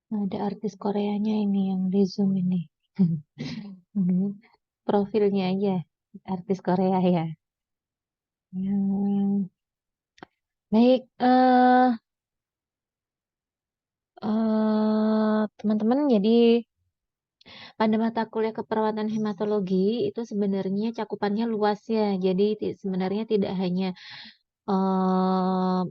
Ada artis Koreanya ini yang di Zoom ini. Profilnya aja artis Korea ya. Hmm, baik, teman-teman, jadi pada mata kuliah keperawatan hematologi itu sebenarnya cakupannya luas ya. Jadi sebenarnya tidak hanya eh,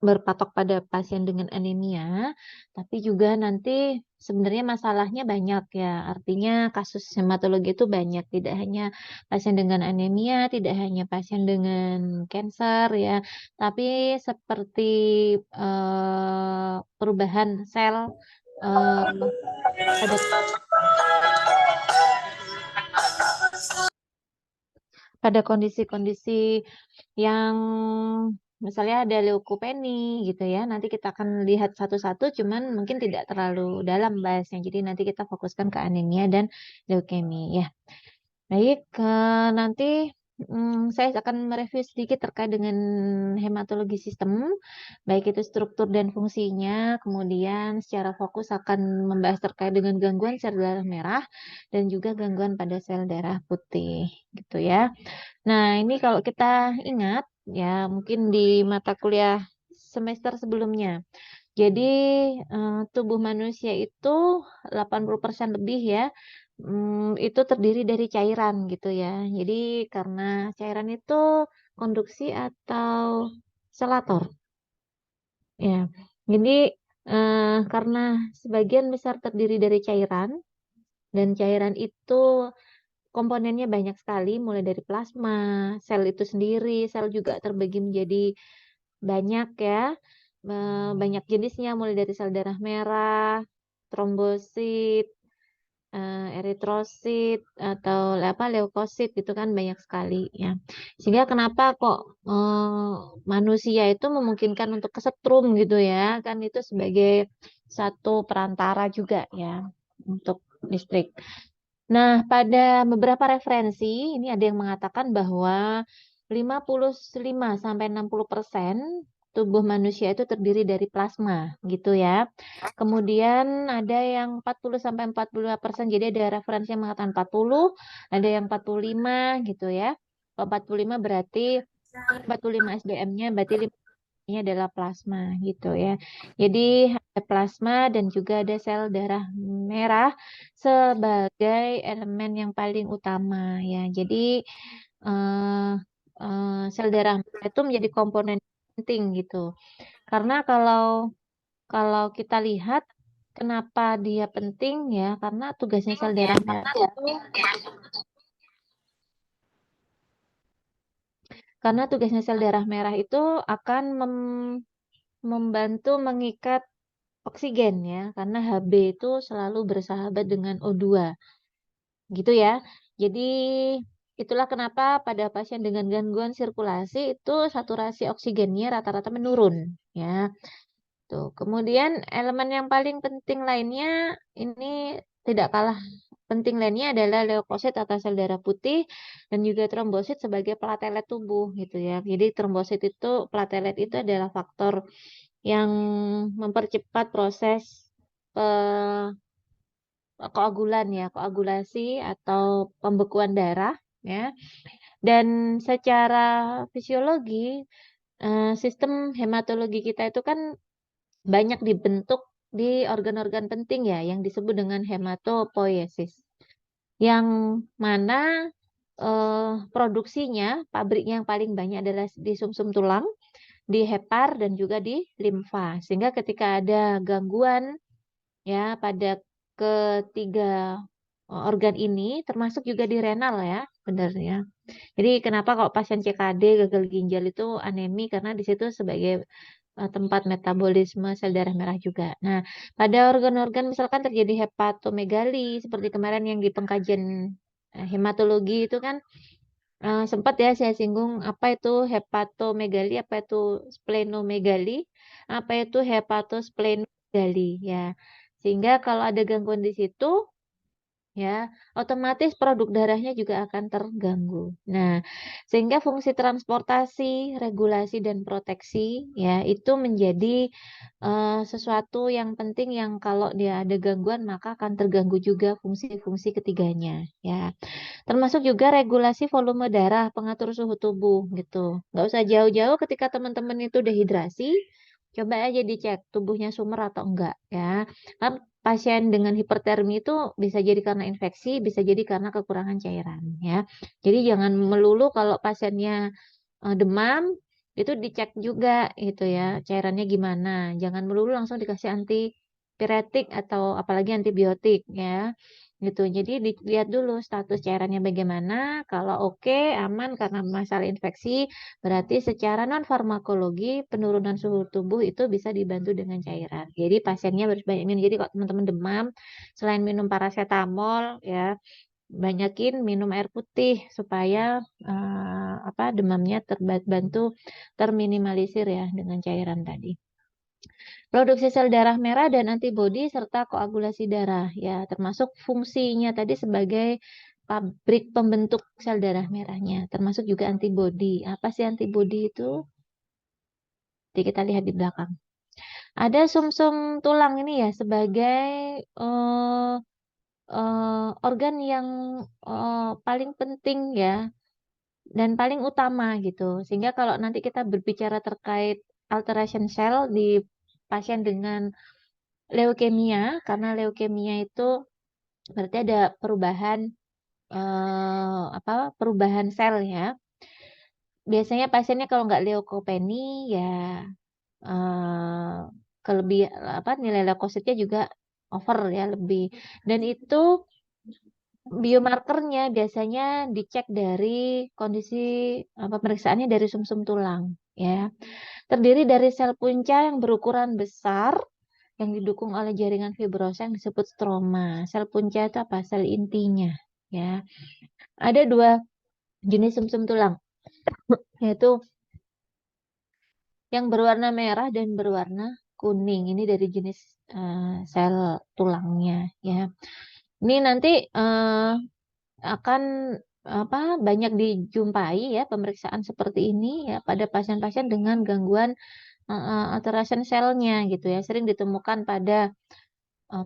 berpatok pada pasien dengan anemia, tapi juga nanti sebenarnya masalahnya banyak ya. Artinya kasus hematologi itu banyak, tidak hanya pasien dengan anemia, tidak hanya pasien dengan kanker ya, tapi seperti perubahan sel pada kondisi-kondisi yang misalnya ada leukopeni gitu ya. Nanti kita akan lihat satu-satu, cuman mungkin tidak terlalu dalam bahasnya. Jadi nanti kita fokuskan ke anemia dan leukemia ya. Baik, nanti saya akan mereview sedikit terkait dengan hematologi sistem, baik itu struktur dan fungsinya, kemudian secara fokus akan membahas terkait dengan gangguan sel darah merah dan juga gangguan pada sel darah putih, gitu ya. Nah, ini kalau kita ingat, ya mungkin di mata kuliah semester sebelumnya. Jadi, tubuh manusia itu 80% lebih ya, itu terdiri dari cairan gitu ya. Jadi karena cairan itu konduksi atau selator ya. Jadi karena sebagian besar terdiri dari cairan dan cairan itu komponennya banyak sekali, mulai dari plasma, sel itu sendiri, sel juga terbagi menjadi banyak ya, banyak jenisnya, mulai dari sel darah merah, trombosit, eritrosit atau apa leukosit itu kan banyak sekali ya. Sehingga kenapa kok manusia itu memungkinkan untuk kesetrum gitu ya, kan itu sebagai satu perantara juga ya untuk listrik. Nah, pada beberapa referensi, ini ada yang mengatakan bahwa 55-60% tubuh manusia itu terdiri dari plasma, gitu ya. Kemudian ada yang 40-45%, jadi ada referensi yang mengatakan 40, ada yang 45, gitu ya. Kalau 45 berarti 45 SDM-nya berarti ini adalah plasma gitu ya. Jadi ada plasma dan juga ada sel darah merah sebagai elemen yang paling utama ya. Jadi eh, sel darah merah itu menjadi komponen penting gitu. Karena kalau kalau kita lihat kenapa dia penting ya, karena tugasnya sel darah merah itu karena tugasnya sel darah merah itu akan membantu mengikat oksigen ya, karena Hb itu selalu bersahabat dengan O2, gitu ya. Jadi itulah kenapa pada pasien dengan gangguan sirkulasi itu saturasi oksigennya rata-rata menurun ya. Tuh. Kemudian elemen yang paling penting lainnya ini tidak kalah penting lainnya adalah leukosit atau sel darah putih dan juga trombosit sebagai platelet tubuh gitu ya. Jadi trombosit itu platelet itu adalah faktor yang mempercepat proses koagulan ya, koagulasi atau pembekuan darah ya. Dan secara fisiologi sistem hematologi kita itu kan banyak dibentuk di organ-organ penting ya yang disebut dengan hematopoiesis. Yang mana produksinya, pabriknya yang paling banyak adalah di sumsum tulang, di hepar dan juga di limfa. Sehingga ketika ada gangguan ya pada ketiga organ ini termasuk juga di renal ya sebenarnya. Jadi kenapa kalau pasien CKD gagal ginjal itu anemi karena di situ sebagai tempat metabolisme sel darah merah juga. Nah, pada organ-organ misalkan terjadi hepatomegali seperti kemarin yang di pengkajian hematologi itu kan sempat ya saya singgung apa itu hepatomegali, apa itu splenomegali, apa itu hepatosplenomegali ya. Sehingga kalau ada gangguan di situ ya, otomatis produk darahnya juga akan terganggu. Nah, sehingga fungsi transportasi, regulasi dan proteksi ya itu menjadi sesuatu yang penting yang kalau dia ada gangguan maka akan terganggu juga fungsi-fungsi ketiganya ya. Termasuk juga regulasi volume darah, pengatur suhu tubuh gitu. Nggak usah jauh-jauh ketika teman-teman itu dehidrasi, coba aja dicek tubuhnya sumber atau enggak ya. Kan pasien dengan hipertermi itu bisa jadi karena infeksi, bisa jadi karena kekurangan cairan ya. Jadi jangan melulu kalau pasiennya demam itu dicek juga gitu ya, cairannya gimana. Jangan melulu langsung dikasih antipiretik atau apalagi antibiotik ya. Gitu. Jadi dilihat dulu status cairannya bagaimana. Kalau oke, aman karena masalah infeksi, berarti secara non farmakologi penurunan suhu tubuh itu bisa dibantu dengan cairan. Jadi pasiennya harus banyak minum. Jadi kalau teman-teman demam, selain minum paracetamol ya, banyakin minum air putih supaya demamnya terbantu terminimalisir ya dengan cairan tadi. Produksi sel darah merah dan antibodi serta koagulasi darah ya termasuk fungsinya tadi sebagai pabrik pembentuk sel darah merahnya termasuk juga antibodi. Apa sih antibodi itu? Jadi kita lihat di belakang. Ada sumsum tulang ini ya sebagai eh, organ yang paling penting ya dan paling utama gitu. Sehingga kalau nanti kita berbicara terkait alteration cell di pasien dengan leukemia, karena leukemia itu berarti ada perubahan perubahan sel ya. Biasanya pasiennya kalau nggak leukopeni ya eh, nilai leukositnya juga over ya lebih. Dan itu biomarkernya biasanya dicek dari kondisi pemeriksaannya dari sumsum tulang ya. Terdiri dari sel punca yang berukuran besar yang didukung oleh jaringan fibrosa yang disebut stroma. Sel punca itu apa? Sel intinya ya. Ada dua jenis sumsum tulang yaitu yang berwarna merah dan berwarna kuning. Ini dari jenis sel tulangnya ya. Ini nanti akan banyak dijumpai ya pemeriksaan seperti ini ya pada pasien-pasien dengan gangguan alteration selnya gitu ya. Sering ditemukan pada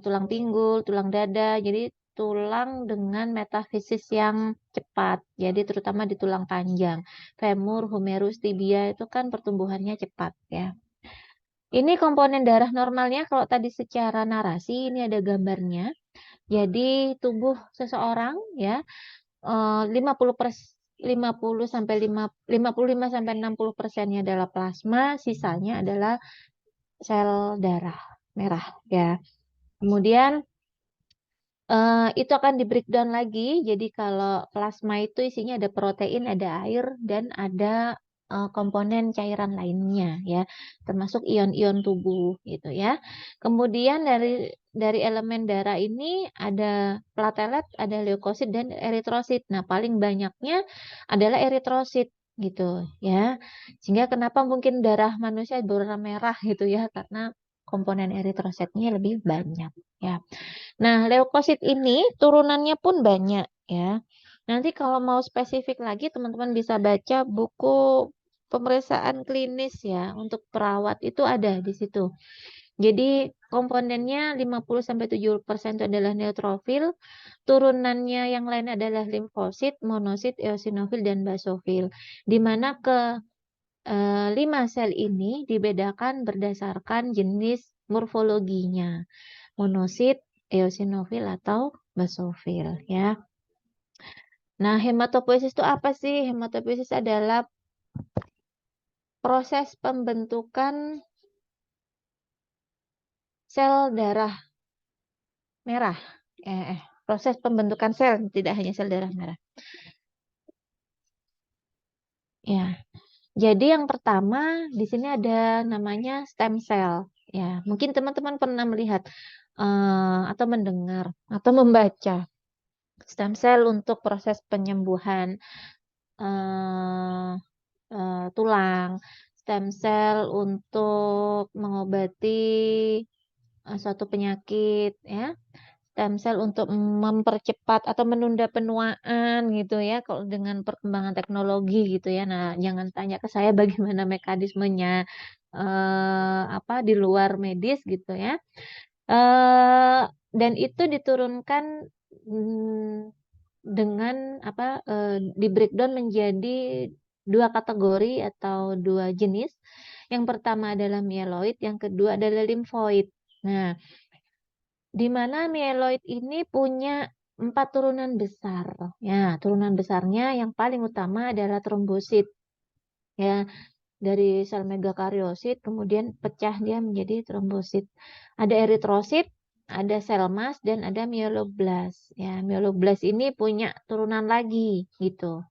tulang pinggul, tulang dada. Jadi tulang dengan metafisis yang cepat. Jadi terutama di tulang panjang, femur, humerus, tibia itu kan pertumbuhannya cepat ya. Ini komponen darah normalnya kalau tadi secara narasi ini ada gambarnya. Jadi tubuh seseorang ya 50 sampai 55 sampai 60% adalah plasma, sisanya adalah sel darah merah ya. Kemudian itu akan di breakdown lagi. Jadi kalau plasma itu isinya ada protein, ada air, dan ada komponen cairan lainnya ya, termasuk ion-ion tubuh gitu ya. Kemudian dari elemen darah ini ada platelet, ada leukosit dan eritrosit. Nah, paling banyaknya adalah eritrosit gitu ya. Sehingga kenapa mungkin darah manusia berwarna merah gitu ya, karena komponen eritrositnya lebih banyak ya. Nah, leukosit ini turunannya pun banyak ya. Nanti kalau mau spesifik lagi teman-teman bisa baca buku pemeriksaan klinis ya untuk perawat itu ada di situ. Jadi komponennya 50-70% itu adalah neutrofil, turunannya yang lain adalah limfosit, monosit, eosinofil dan basofil. Di mana ke 5 sel ini dibedakan berdasarkan jenis morfologinya. Monosit, eosinofil atau basofil ya. Nah, hematopoiesis itu apa sih? Hematopoiesis adalah proses pembentukan sel darah merah. Proses pembentukan sel, tidak hanya sel darah merah. Ya. Jadi yang pertama di sini ada namanya stem cell. Ya, mungkin teman-teman pernah melihat atau mendengar atau membaca stem cell untuk proses penyembuhan eh, tulang, stem cell untuk mengobati suatu penyakit ya. stem cell untuk mempercepat atau menunda penuaan gitu ya kalau dengan perkembangan teknologi gitu ya. Nah, jangan tanya ke saya bagaimana mekanismenya di luar medis gitu ya. Dan itu diturunkan dengan di-breakdown menjadi 2 kategori atau 2 jenis. Yang pertama adalah mieloid, yang kedua adalah limfoid. Nah, di mana mieloid ini punya 4 turunan besar. Ya, turunan besarnya yang paling utama adalah trombosit. Ya, dari sel megakariosit kemudian pecah dia menjadi trombosit. Ada eritrosit, ada sel emas dan ada mieloblast. Ya, mieloblast ini punya turunan lagi gitu.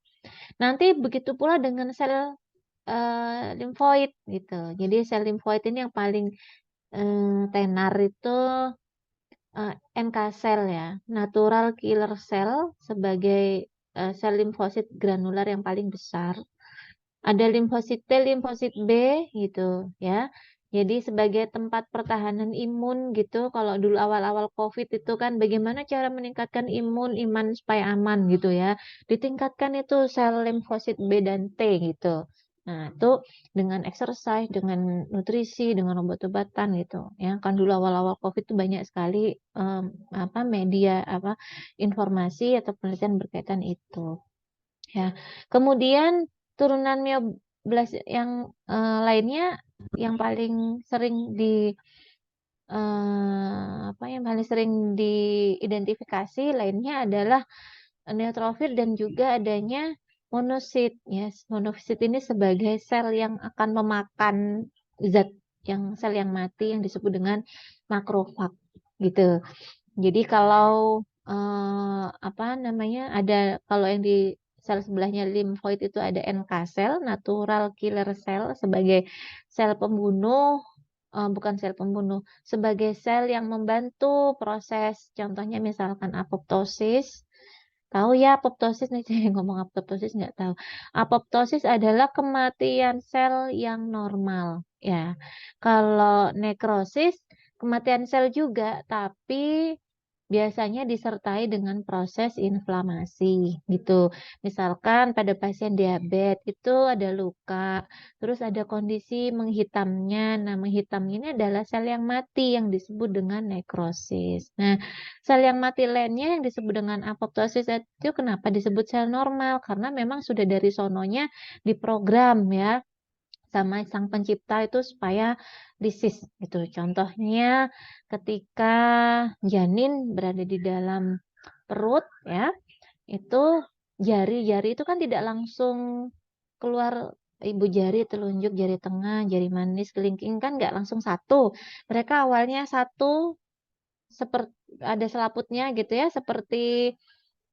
Nanti begitu pula dengan sel limfoid gitu. Jadi sel limfoid ini yang paling tenar itu NK sel ya, natural killer cell sebagai sel limfosit granular yang paling besar. Ada limfosit T, limfosit B gitu ya. Jadi sebagai tempat pertahanan imun gitu, kalau dulu awal-awal COVID itu kan bagaimana cara meningkatkan iman supaya aman gitu ya. Ditingkatkan itu sel limfosit B dan T gitu. Nah, itu dengan exercise, dengan nutrisi, dengan obat-obatan gitu. Ya, kan dulu awal-awal COVID itu banyak sekali media informasi atau penelitian berkaitan itu. Ya. Kemudian turunan myoblas yang lainnya yang paling sering diidentifikasi lainnya adalah neutrofil dan juga adanya monosit. Yes, monosit ini sebagai sel yang akan memakan zat sel yang mati yang disebut dengan makrofag gitu. Jadi kalau kalau yang di sel sebelahnya limfoid itu ada NK sel, natural killer cell sebagai sel pembunuh, bukan sel pembunuh, sebagai sel yang membantu proses, contohnya misalkan apoptosis. Tahu ya apoptosis nih, saya ngomong apoptosis nggak tahu. Apoptosis adalah kematian sel yang normal, ya. Kalau nekrosis kematian sel juga, tapi biasanya disertai dengan proses inflamasi gitu. Misalkan pada pasien diabetes itu ada luka, terus ada kondisi menghitamnya. Nah, menghitamnya ini adalah sel yang mati yang disebut dengan nekrosis. Nah, sel yang mati lainnya yang disebut dengan apoptosis itu kenapa disebut sel normal? Karena memang sudah dari sononya diprogram ya sama sang pencipta itu supaya lisis gitu. Contohnya ketika janin berada di dalam perut ya, itu jari-jari itu kan tidak langsung keluar ibu jari, telunjuk, jari tengah, jari manis, kelingking kan nggak langsung satu. Mereka awalnya satu seperti ada selaputnya gitu ya, seperti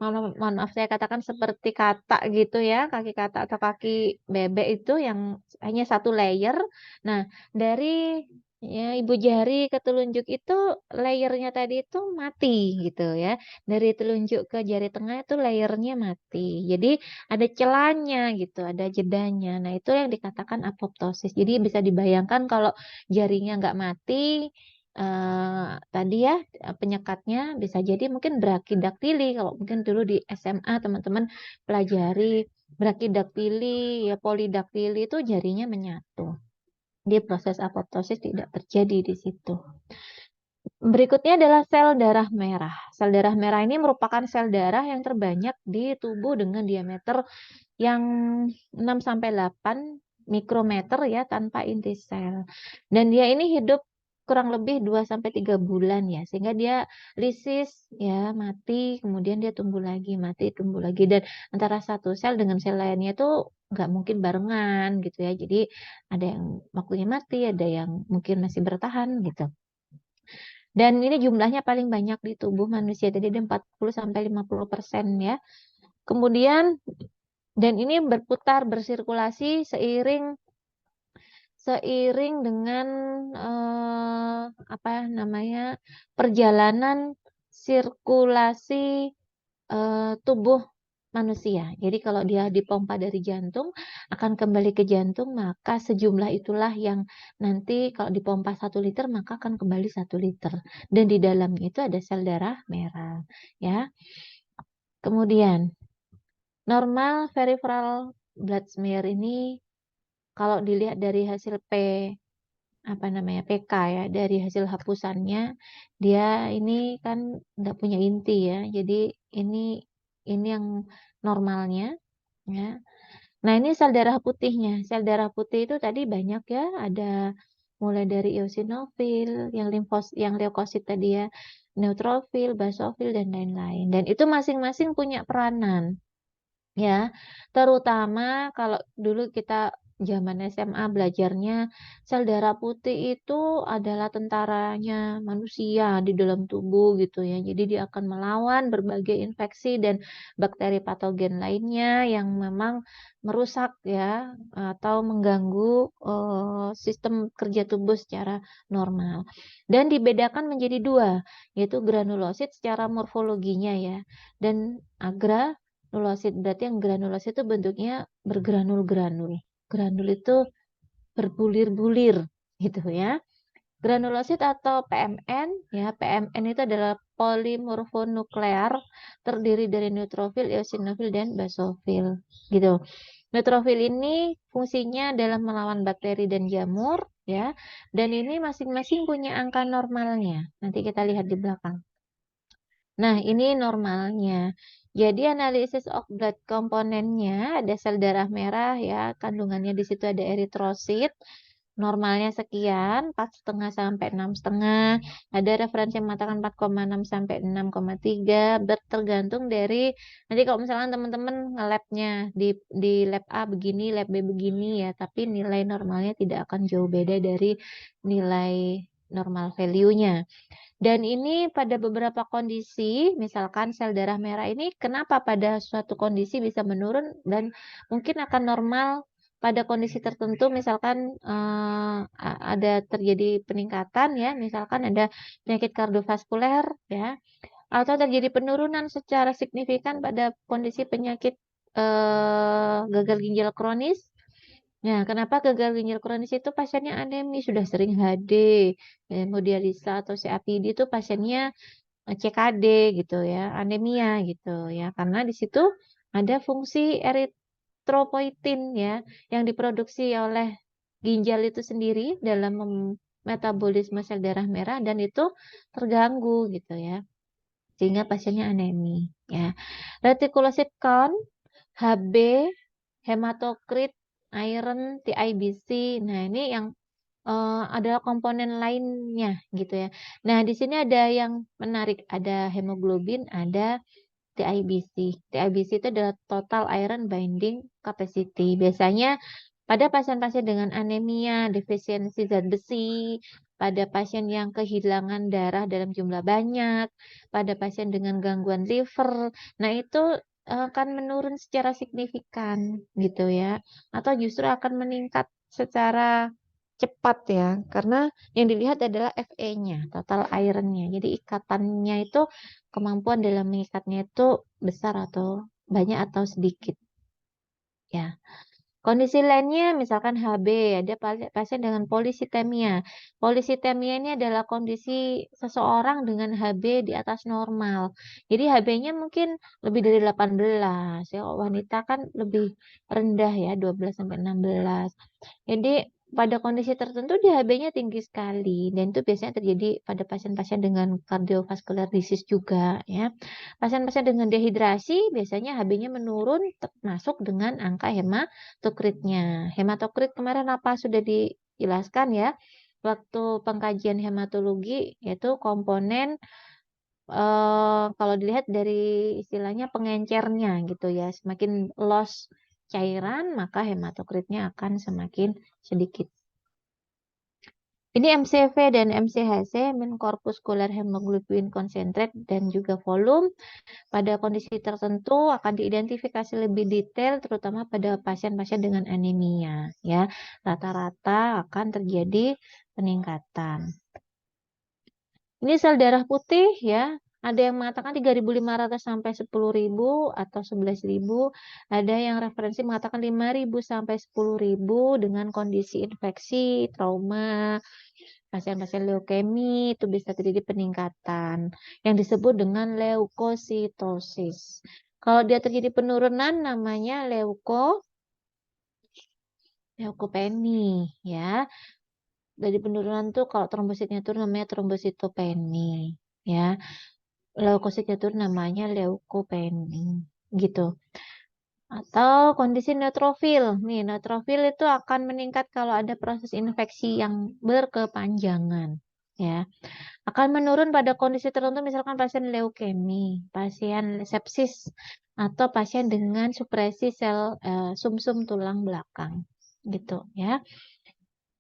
mohon maaf saya katakan seperti katak gitu ya, kaki katak atau kaki bebek itu yang hanya satu layer. Nah, dari ya ibu jari ke telunjuk itu layernya tadi itu mati gitu ya. Dari telunjuk ke jari tengah itu layernya mati. Jadi ada celahnya gitu, ada jedanya. Nah, itu yang dikatakan apoptosis. Jadi bisa dibayangkan kalau jarinya nggak mati, tadi ya penyekatnya bisa jadi mungkin brakidaktili. Kalau mungkin dulu di SMA teman-teman pelajari brakidaktili ya polidaktili itu jarinya menyatu. Di proses apoptosis tidak terjadi di situ. Berikutnya adalah sel darah merah. Sel darah merah ini merupakan sel darah yang terbanyak di tubuh dengan diameter yang 6 sampai 8 mikrometer ya tanpa inti sel. Dan dia ini hidup kurang lebih 2 sampai 3 bulan ya, sehingga dia lisis ya, mati, kemudian dia tumbuh lagi, mati, tumbuh lagi dan antara satu sel dengan sel lainnya itu nggak mungkin barengan gitu ya. Jadi ada yang waktunya mati, ada yang mungkin masih bertahan gitu. Dan ini jumlahnya paling banyak di tubuh manusia, jadi ada 40 sampai 50% ya. Kemudian dan ini berputar bersirkulasi seiring dengan perjalanan sirkulasi tubuh manusia. Jadi kalau dia dipompa dari jantung, akan kembali ke jantung, maka sejumlah itulah yang nanti kalau dipompa 1 liter, maka akan kembali 1 liter. Dan di dalamnya itu ada sel darah merah. Ya. Kemudian, normal peripheral blood smear ini kalau dilihat dari hasil PK ya, dari hasil hapusannya, dia ini kan nggak punya inti ya. Jadi ini yang normalnya ya. Nah, ini sel darah putihnya. Sel darah putih itu tadi banyak ya, ada mulai dari eosinofil, yang leukosit tadi ya, neutrofil, basofil dan lain-lain. Dan itu masing-masing punya peranan. Ya, terutama kalau dulu kita zaman SMA belajarnya sel darah putih itu adalah tentaranya manusia di dalam tubuh gitu ya. Jadi dia akan melawan berbagai infeksi dan bakteri patogen lainnya yang memang merusak ya atau mengganggu sistem kerja tubuh secara normal. Dan dibedakan menjadi 2, yaitu granulosit secara morfologinya ya dan agranulosit. Berarti yang granulosit itu bentuknya bergranul-granul. Granul itu berbulir-bulir gitu ya. Granulosit atau PMN ya, PMN itu adalah polimorfonuklear, terdiri dari neutrofil, eosinofil dan basofil gitu. Neutrofil ini fungsinya adalah melawan bakteri dan jamur ya. Dan ini masing-masing punya angka normalnya. Nanti kita lihat di belakang. Nah, ini normalnya. Jadi analisis of blood komponennya ada sel darah merah ya, kandungannya di situ ada eritrosit. Normalnya sekian, 4,5 sampai 6,5. Ada referensi yang mengatakan 4,6 sampai 6,3. Tergantung dari nanti kalau misalnya teman-teman nge-labnya di lab A begini, lab B begini ya, tapi nilai normalnya tidak akan jauh beda dari nilai normal value-nya. Dan ini pada beberapa kondisi, misalkan sel darah merah ini kenapa pada suatu kondisi bisa menurun dan mungkin akan normal pada kondisi tertentu, misalkan ada terjadi peningkatan ya, misalkan ada penyakit kardiovaskuler ya, atau terjadi penurunan secara signifikan pada kondisi penyakit gagal ginjal kronis. Nah, kenapa gagal ginjal kronis itu pasiennya anemi, sudah sering HD, hemodialisa atau CAPD itu pasiennya CKD gitu ya, anemia gitu ya, karena di situ ada fungsi eritropoietin ya, yang diproduksi oleh ginjal itu sendiri dalam metabolisme sel darah merah dan itu terganggu gitu ya, sehingga pasiennya anemi ya. Reticulocyte count, HB, hematokrit, iron, TIBC. Nah, ini yang adalah komponen lainnya gitu ya. Nah, di sini ada yang menarik, ada hemoglobin, ada TIBC. TIBC itu adalah total iron binding capacity. Biasanya pada pasien-pasien dengan anemia, defisiensi zat besi, pada pasien yang kehilangan darah dalam jumlah banyak, pada pasien dengan gangguan liver. Nah, itu akan menurun secara signifikan gitu ya. Atau justru akan meningkat secara cepat ya. Karena yang dilihat adalah Fe-nya, total iron-nya. Jadi ikatannya itu kemampuan dalam mengikatnya itu besar atau banyak atau sedikit ya. Kondisi lainnya misalkan HB, ada pasien dengan polisitemia. Polisitemia ini adalah kondisi seseorang dengan HB di atas normal. Jadi HB-nya mungkin lebih dari 18 ya. Wanita kan lebih rendah ya, 12 sampai 16. Jadi pada kondisi tertentu dia HB-nya tinggi sekali dan itu biasanya terjadi pada pasien-pasien dengan cardiovascular disease juga ya. Pasien-pasien dengan dehidrasi biasanya HB-nya menurun termasuk dengan angka hematokritnya. Hematokrit kemarin apa sudah dijelaskan ya waktu pengkajian hematologi, yaitu komponen kalau dilihat dari istilahnya pengencernya gitu ya, semakin loss cairan maka hematokritnya akan semakin sedikit. Ini MCV dan MCHC, mean corpuscular hemoglobin concentrate dan juga volume. Pada kondisi tertentu akan diidentifikasi lebih detail terutama pada pasien-pasien dengan anemia ya. Rata-rata akan terjadi peningkatan. Ini sel darah putih ya. Ada yang mengatakan 3.500 sampai 10.000 atau 11.000. Ada yang referensi mengatakan 5.000 sampai 10.000 dengan kondisi infeksi, trauma, pasien-pasien leukemi itu bisa terjadi peningkatan yang disebut dengan leukositosis. Kalau dia terjadi penurunan namanya leukopeni ya. Dari penurunan tuh kalau trombositnya turun namanya trombositopeni ya. Leukositnya turun namanya leukopeni gitu. Atau kondisi neutrofil. Nih, neutrofil itu akan meningkat kalau ada proses infeksi yang berkepanjangan ya. Akan menurun pada kondisi tertentu misalkan pasien leukemi, pasien sepsis atau pasien dengan supresi sel sumsum tulang belakang gitu ya.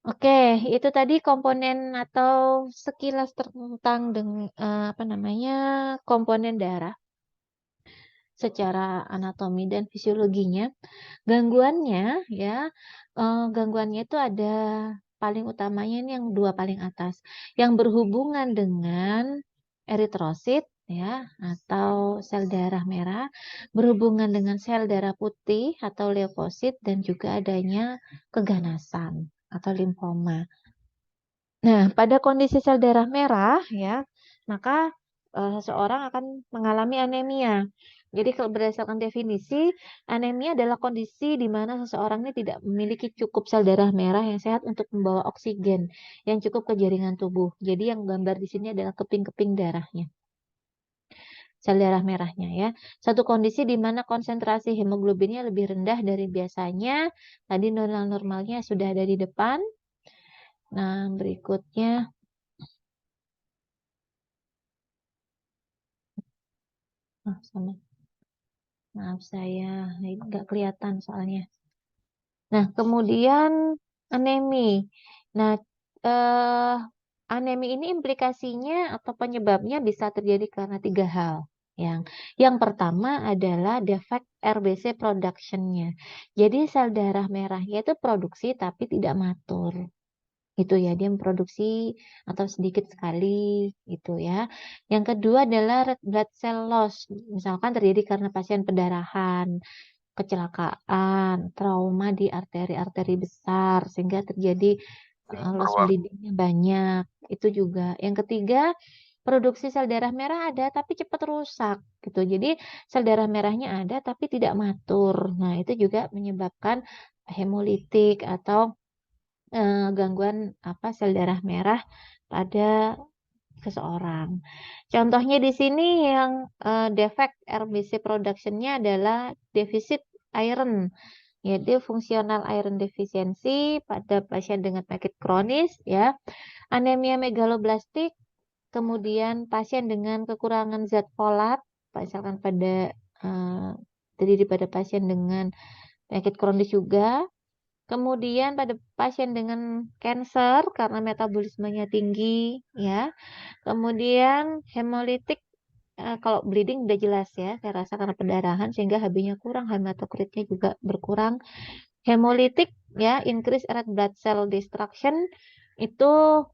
Oke, itu tadi komponen atau sekilas tentang apa namanya komponen darah secara anatomi dan fisiologinya. Gangguannya ya, gangguannya itu ada paling utamanya ini yang dua paling atas, yang berhubungan dengan eritrosit ya atau sel darah merah, berhubungan dengan sel darah putih atau leukosit dan juga adanya keganasan atau limfoma. Nah, pada kondisi sel darah merah ya, maka seseorang akan mengalami anemia. Jadi kalau berdasarkan definisi, anemia adalah kondisi di mana seseorang ini tidak memiliki cukup sel darah merah yang sehat untuk membawa oksigen yang cukup ke jaringan tubuh. Jadi yang gambar di sini adalah keping-keping darahnya, sel darah merahnya ya. Satu kondisi di mana konsentrasi hemoglobinnya lebih rendah dari biasanya. Tadi normalnya sudah ada di depan. Nah, berikutnya sama. Maaf saya nggak kelihatan soalnya. Nah, kemudian anemi. Nah, eh, anemi ini implikasinya atau penyebabnya bisa terjadi karena tiga hal. Yang pertama adalah defect RBC production-nya. Jadi sel darah merahnya itu produksi tapi tidak matur. Itu ya, dia memproduksi atau sedikit sekali gitu ya. Yang kedua adalah red blood cell loss. Misalkan terjadi karena pasien pendarahan, kecelakaan, trauma di arteri-arteri besar sehingga terjadi loss bleeding-nya banyak. Itu juga. Yang ketiga, produksi sel darah merah ada tapi cepat rusak gitu. Jadi sel darah merahnya ada tapi tidak matur. Nah, itu juga menyebabkan hemolitik atau gangguan apa sel darah merah pada seseorang. Contohnya di sini yang defect RBC production-nya adalah defisit iron, yaitu fungsional iron deficiency pada pasien dengan penyakit kronis ya, anemia megaloblastik, kemudian pasien dengan kekurangan zat folat, misalkan pada terdiri pada pasien dengan penyakit kronis juga. Kemudian pada pasien dengan kanker karena metabolismenya tinggi ya. Kemudian hemolitik kalau bleeding udah jelas ya, saya rasa karena pendarahan sehingga Hb-nya kurang, hematokritnya juga berkurang. Hemolitik ya, increase red blood cell destruction itu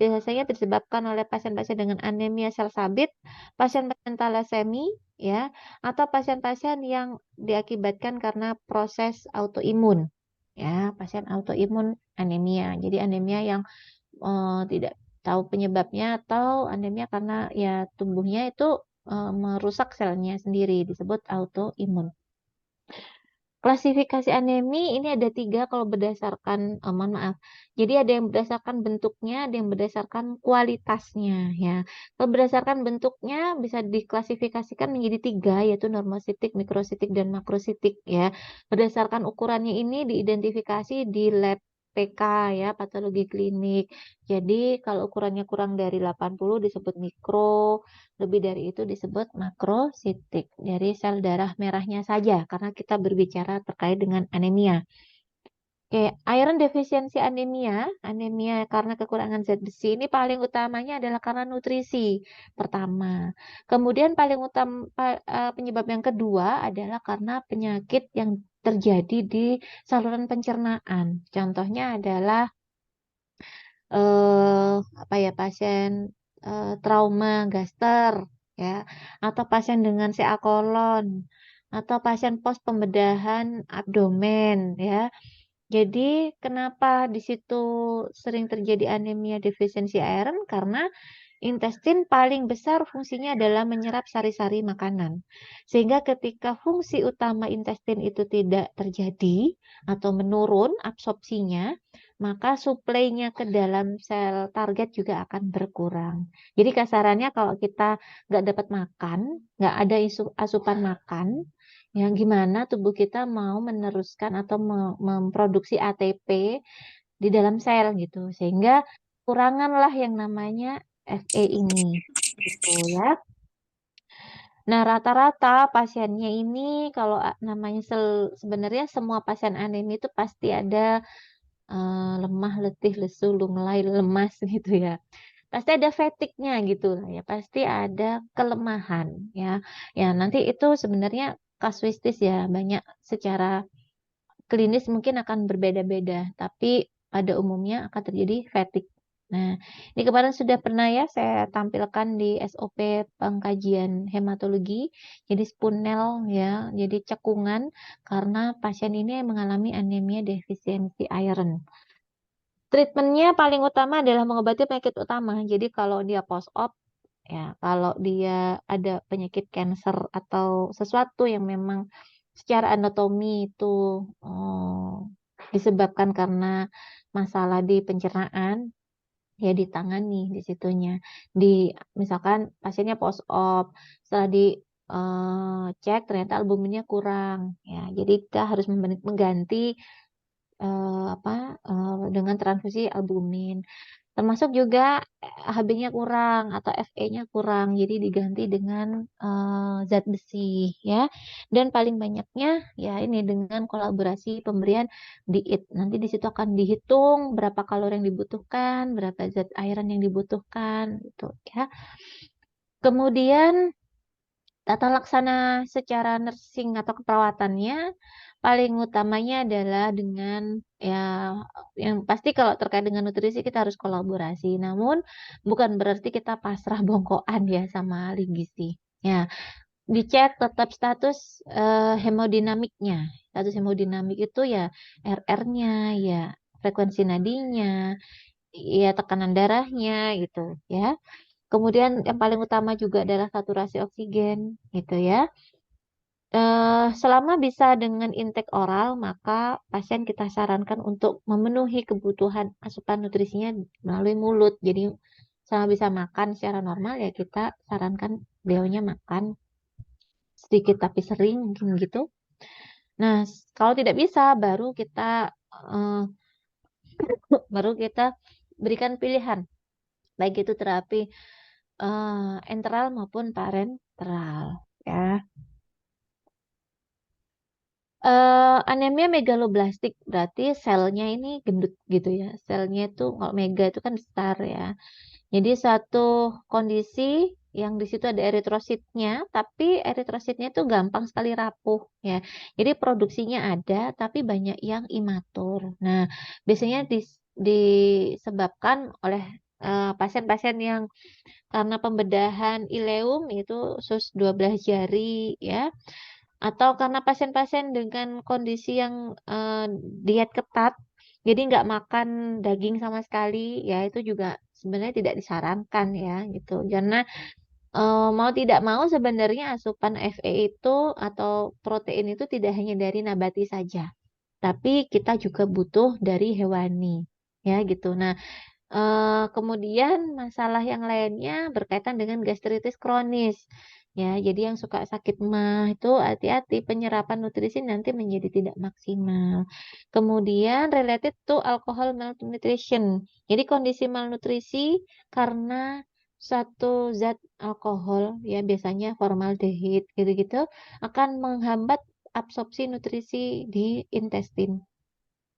biasanya disebabkan oleh pasien-pasien dengan anemia sel sabit, pasien-pasien talasemi ya, atau pasien-pasien yang diakibatkan karena proses autoimun ya, pasien autoimun anemia. Jadi anemia yang tidak tahu penyebabnya atau anemia karena ya tubuhnya itu merusak selnya sendiri disebut autoimun. Klasifikasi anemi ini ada 3 kalau berdasarkan, mohon maaf. Jadi ada yang berdasarkan bentuknya, ada yang berdasarkan kualitasnya ya. Kalau berdasarkan bentuknya bisa diklasifikasikan menjadi 3 yaitu normositik, mikrositik, dan makrositik ya. Berdasarkan ukurannya ini diidentifikasi di lab PK ya, patologi klinik. Jadi kalau ukurannya kurang dari 80 disebut mikro, lebih dari itu disebut makrositik, dari sel darah merahnya saja, karena kita berbicara terkait dengan anemia. Oke, iron deficiency anemia, anemia karena kekurangan zat besi ini paling utamanya adalah karena nutrisi pertama. Kemudian paling utama penyebab yang kedua adalah karena penyakit yang terjadi di saluran pencernaan. Contohnya adalah apa ya pasien trauma gaster ya, atau pasien dengan CA kolon, atau pasien pos pembedahan abdomen, ya. Jadi kenapa di situ sering terjadi anemia defisiensi iron? Karena intestin paling besar fungsinya adalah menyerap sari-sari makanan. Sehingga ketika fungsi utama intestin itu tidak terjadi atau menurun absorpsinya, maka suplainya ke dalam sel target juga akan berkurang. Jadi kasarannya kalau kita nggak dapat makan, nggak ada asupan makan, ya gimana tubuh kita mau meneruskan atau memproduksi ATP di dalam sel gitu. Sehingga kuranganlah yang namanya FE ini, gitu ya. Nah, rata-rata pasiennya ini kalau namanya sebenarnya semua pasien anemia itu pasti ada lemah, letih, lesu, lunglai, lemas gitu ya. Pasti ada fatigue-nya gitu lah ya, pasti ada kelemahan ya. Ya, nanti itu sebenarnya kasuistis ya, banyak secara klinis mungkin akan berbeda-beda, tapi pada umumnya akan terjadi fatigue. Nah, ini kemarin sudah pernah ya saya tampilkan di SOP pengkajian hematologi, jadi spunel ya, jadi cekungan karena pasien ini mengalami anemia defisiensi iron. Treatmentnya paling utama adalah mengobati penyakit utama. Jadi kalau dia post-op, ya kalau dia ada penyakit cancer atau sesuatu yang memang secara anatomi itu disebabkan karena masalah di pencernaan, ya ditangani di situnya. Misalkan pasiennya post-op, setelah cek ternyata albuminnya kurang, ya jadi kita harus mengganti dengan transfusi albumin. Termasuk juga HB-nya kurang atau Fe-nya kurang, jadi diganti dengan zat besi ya. Dan paling banyaknya ya ini dengan kolaborasi pemberian diet. Nanti di situ akan dihitung berapa kalori yang dibutuhkan, berapa zat iron yang dibutuhkan gitu ya. Kemudian tata laksana secara nursing atau keperawatannya paling utamanya adalah dengan ya yang pasti kalau terkait dengan nutrisi kita harus kolaborasi. Namun bukan berarti kita pasrah bongkoan ya sama ahli gizi. Ya, dicek tetap status hemodinamiknya. Status hemodinamik itu ya RR-nya, ya frekuensi nadinya, ya tekanan darahnya gitu ya. Kemudian yang paling utama juga adalah saturasi oksigen gitu ya. Selama bisa dengan intake oral, maka pasien kita sarankan untuk memenuhi kebutuhan asupan nutrisinya melalui mulut. Jadi selama bisa makan secara normal ya kita sarankan beliaunya makan sedikit tapi sering mungkin gitu. Nah, kalau tidak bisa eh, baru kita berikan pilihan baik itu terapi enteral maupun parenteral ya. Anemia megaloblastik berarti selnya ini gendut gitu ya. Selnya itu kalau mega itu kan besar ya. Jadi satu kondisi yang di situ ada eritrositnya, tapi eritrositnya itu gampang sekali rapuh ya. Jadi produksinya ada, tapi banyak yang imatur. Nah, biasanya disebabkan oleh pasien-pasien yang karena pembedahan ileum itu sus 12 jari ya, atau karena pasien-pasien dengan kondisi yang diet ketat, jadi nggak makan daging sama sekali, ya itu juga sebenarnya tidak disarankan ya gitu. Karena mau tidak mau sebenarnya asupan Fe itu atau protein itu tidak hanya dari nabati saja, tapi kita juga butuh dari hewani ya gitu. Nah, kemudian masalah yang lainnya berkaitan dengan gastritis kronis. Ya, jadi yang suka sakit mah itu hati-hati penyerapan nutrisi nanti menjadi tidak maksimal. Kemudian related to alcohol malnutrition. Jadi kondisi malnutrisi karena satu zat alkohol ya biasanya formaldehid gitu-gitu akan menghambat absorpsi nutrisi di intestin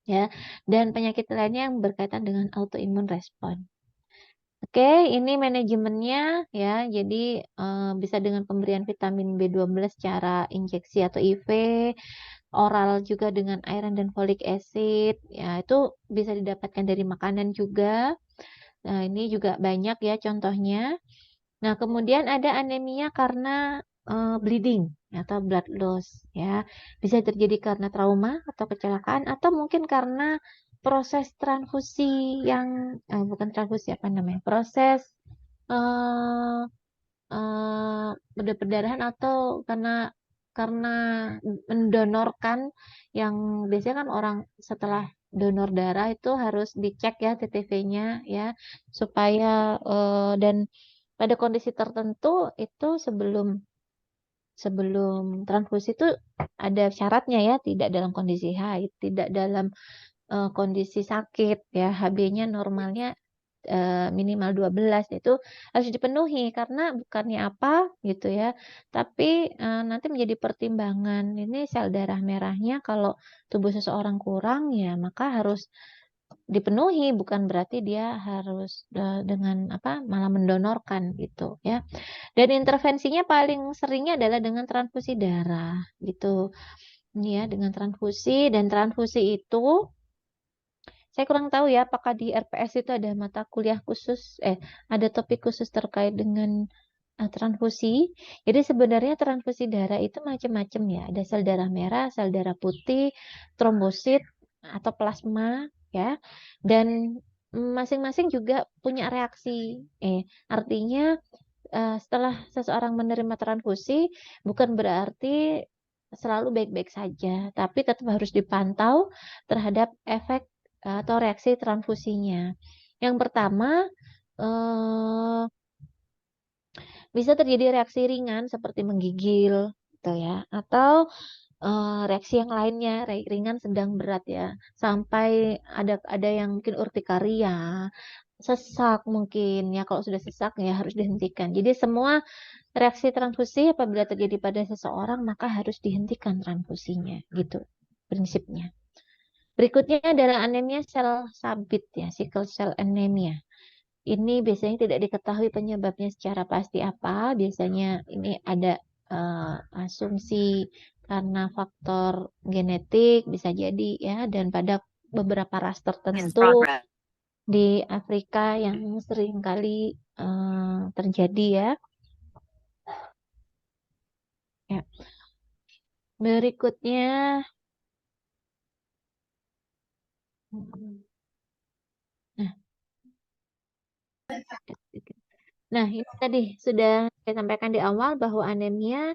ya, dan penyakit lainnya yang berkaitan dengan autoimun respon. Oke, ini manajemennya ya. Jadi bisa dengan pemberian vitamin B12 secara injeksi atau IV, oral juga dengan iron dan folic acid. Ya, itu bisa didapatkan dari makanan juga. Nah, ini juga banyak ya contohnya. Nah, kemudian ada anemia karena bleeding atau blood loss ya. Bisa terjadi karena trauma atau kecelakaan atau mungkin karena proses transfusi yang bukan transfusi apa namanya? Proses eh perdarahan atau karena mendonorkan yang biasanya kan orang setelah donor darah itu harus dicek ya TTV-nya ya supaya dan pada kondisi tertentu itu sebelum sebelum transfusi itu ada syaratnya ya, tidak dalam kondisi haid, tidak dalam kondisi sakit ya, HB-nya normalnya minimal 12 itu harus dipenuhi karena bukannya apa gitu ya, tapi nanti menjadi pertimbangan ini sel darah merahnya kalau tubuh seseorang kurang ya maka harus dipenuhi, bukan berarti dia harus dengan apa malah mendonorkan gitu ya. Dan intervensinya paling seringnya adalah dengan transfusi darah gitu. Ini ya dengan transfusi, dan transfusi itu saya kurang tahu ya apakah di RPS itu ada mata kuliah khusus, ada topik khusus terkait dengan transfusi. Jadi sebenarnya transfusi darah itu macam-macam ya. Ada sel darah merah, sel darah putih, trombosit atau plasma ya. Dan masing-masing juga punya reaksi. Artinya setelah seseorang menerima transfusi bukan berarti selalu baik-baik saja, tapi tetap harus dipantau terhadap efek atau reaksi transfusinya. Yang pertama, eh, bisa terjadi reaksi ringan seperti menggigil, gitu ya, atau reaksi yang lainnya, ringan, sedang, berat ya, sampai ada yang mungkin urtikaria, sesak mungkin ya. Kalau sudah sesak ya harus dihentikan. Jadi semua reaksi transfusi apabila terjadi pada seseorang maka harus dihentikan transfusinya, gitu prinsipnya. Berikutnya adalah anemia sel sabit ya, sickle cell anemia. Ini biasanya tidak diketahui penyebabnya secara pasti apa. Biasanya ini ada asumsi karena faktor genetik bisa jadi ya, dan pada beberapa ras tertentu di Afrika yang sering kali terjadi ya. Ya. Berikutnya, nah, nah ini tadi sudah saya sampaikan di awal bahwa anemia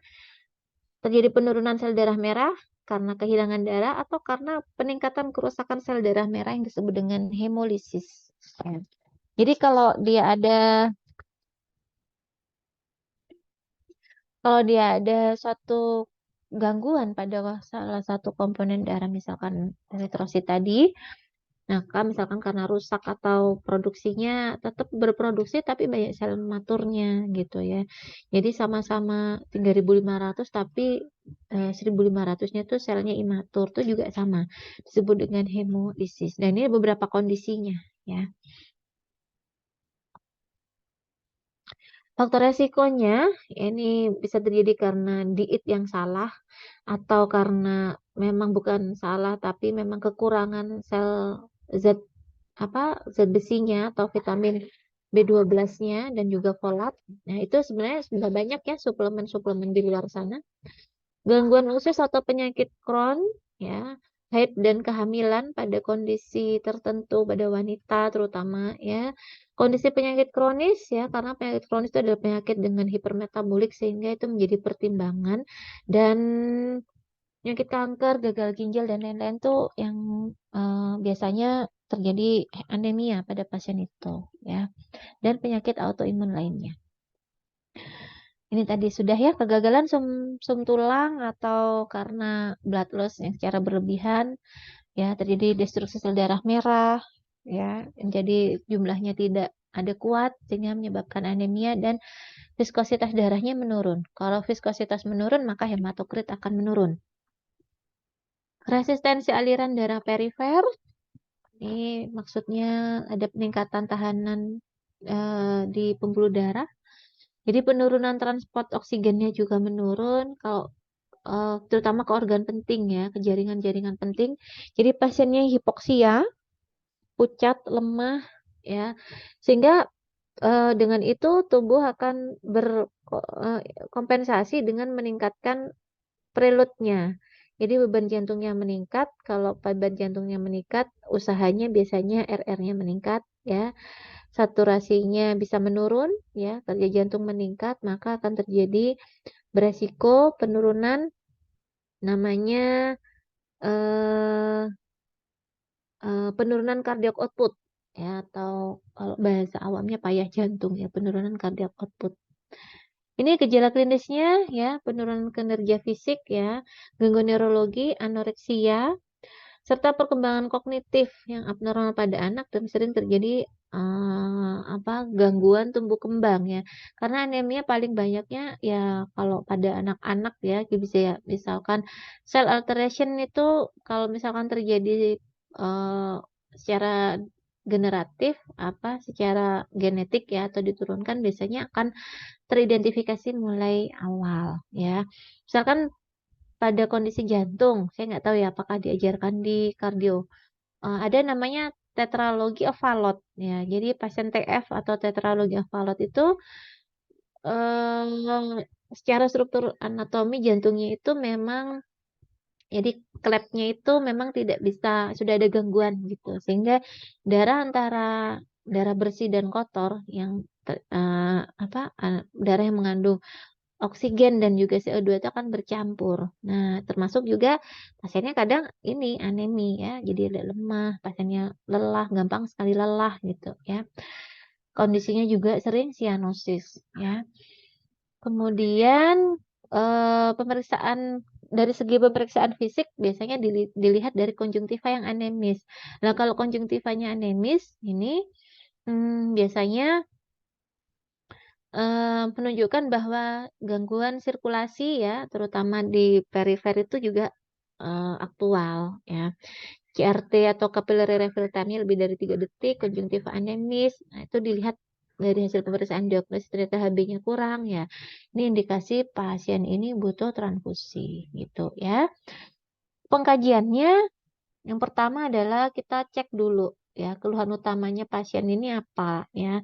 terjadi penurunan sel darah merah karena kehilangan darah atau karena peningkatan kerusakan sel darah merah yang disebut dengan hemolisis. Ya. Jadi kalau dia ada suatu gangguan pada salah satu komponen darah, misalkan eritrosit tadi, nah misalkan karena rusak atau produksinya tetap berproduksi tapi banyak sel maturnya gitu ya. Jadi sama-sama 3.500 tapi 1.500-nya tuh selnya imatur tuh juga sama, disebut dengan hemolisis. Dan ini beberapa kondisinya ya. Faktor resikonya ini bisa terjadi karena diet yang salah atau karena memang bukan salah tapi memang kekurangan sel zat zat besinya atau vitamin B12-nya dan juga folat. Nah, itu sebenarnya sudah banyak ya suplemen-suplemen di luar sana. Gangguan usus atau penyakit Crohn ya, haid dan kehamilan pada kondisi tertentu pada wanita terutama ya. Kondisi penyakit kronis ya, karena penyakit kronis itu adalah penyakit dengan hipermetabolik sehingga itu menjadi pertimbangan, dan penyakit kanker, gagal ginjal dan lain-lain tuh yang biasanya terjadi anemia pada pasien itu ya, dan penyakit autoimun lainnya. Ini tadi sudah ya, kegagalan sum tulang atau karena blood loss yang secara berlebihan ya, terjadi destruksi sel darah merah ya, jadi jumlahnya tidak ada kuat sehingga menyebabkan anemia dan viskositas darahnya menurun. Kalau viskositas menurun maka hematokrit akan menurun. Resistensi aliran darah perifer, ini maksudnya ada peningkatan tahanan di pembuluh darah. Jadi penurunan transport oksigennya juga menurun, kalau terutama ke organ penting ya, ke jaringan-jaringan penting. Jadi pasiennya hipoksia, pucat, lemah ya. Sehingga Dengan itu tubuh akan berkompensasi dengan meningkatkan preload-nya. Jadi beban jantungnya meningkat, kalau beban jantungnya meningkat, usahanya biasanya RR-nya meningkat ya. Saturasinya bisa menurun ya, kerja jantung meningkat, maka akan terjadi beresiko penurunan namanya eh, penurunan cardiac output ya, atau kalau bahasa awamnya payah jantung ya, penurunan cardiac output. Ini gejala klinisnya ya, penurunan kinerja fisik ya, gangguan neurologi, anoreksia, serta perkembangan kognitif yang abnormal pada anak dan sering terjadi gangguan tumbuh kembang ya. Karena anemia paling banyaknya ya kalau pada anak-anak ya, bisa ya misalkan cell alteration itu kalau misalkan terjadi secara generatif secara genetik ya atau diturunkan biasanya akan teridentifikasi mulai awal ya. Misalkan pada kondisi jantung, saya nggak tahu ya apakah diajarkan di kardio. Ada namanya tetralogi of Fallot ya. Jadi pasien TF atau tetralogi of Fallot itu secara struktur anatomi jantungnya itu memang jadi klepnya itu memang tidak bisa, sudah ada gangguan gitu, sehingga darah antara darah bersih dan kotor yang darah yang mengandung oksigen dan juga CO2 itu akan bercampur. Nah, termasuk juga pasiennya kadang ini anemi ya, jadi ada lemah, pasiennya lelah, gampang sekali lelah gitu ya. Kondisinya juga sering sianosis ya. Kemudian pemeriksaan dari segi pemeriksaan fisik biasanya dilihat dari konjungtiva yang anemis. Nah, kalau konjungtivanya anemis ini biasanya menunjukkan bahwa gangguan sirkulasi ya, terutama di perifer itu juga aktual ya. CRT atau capillary refill time-nya lebih dari 3 detik, konjungtiva anemis, nah itu dilihat dari hasil pemeriksaan diagnosis ternyata HB-nya kurang ya. Ini indikasi pasien ini butuh transfusi gitu ya. Pengkajiannya yang pertama adalah kita cek dulu ya keluhan utamanya pasien ini apa ya.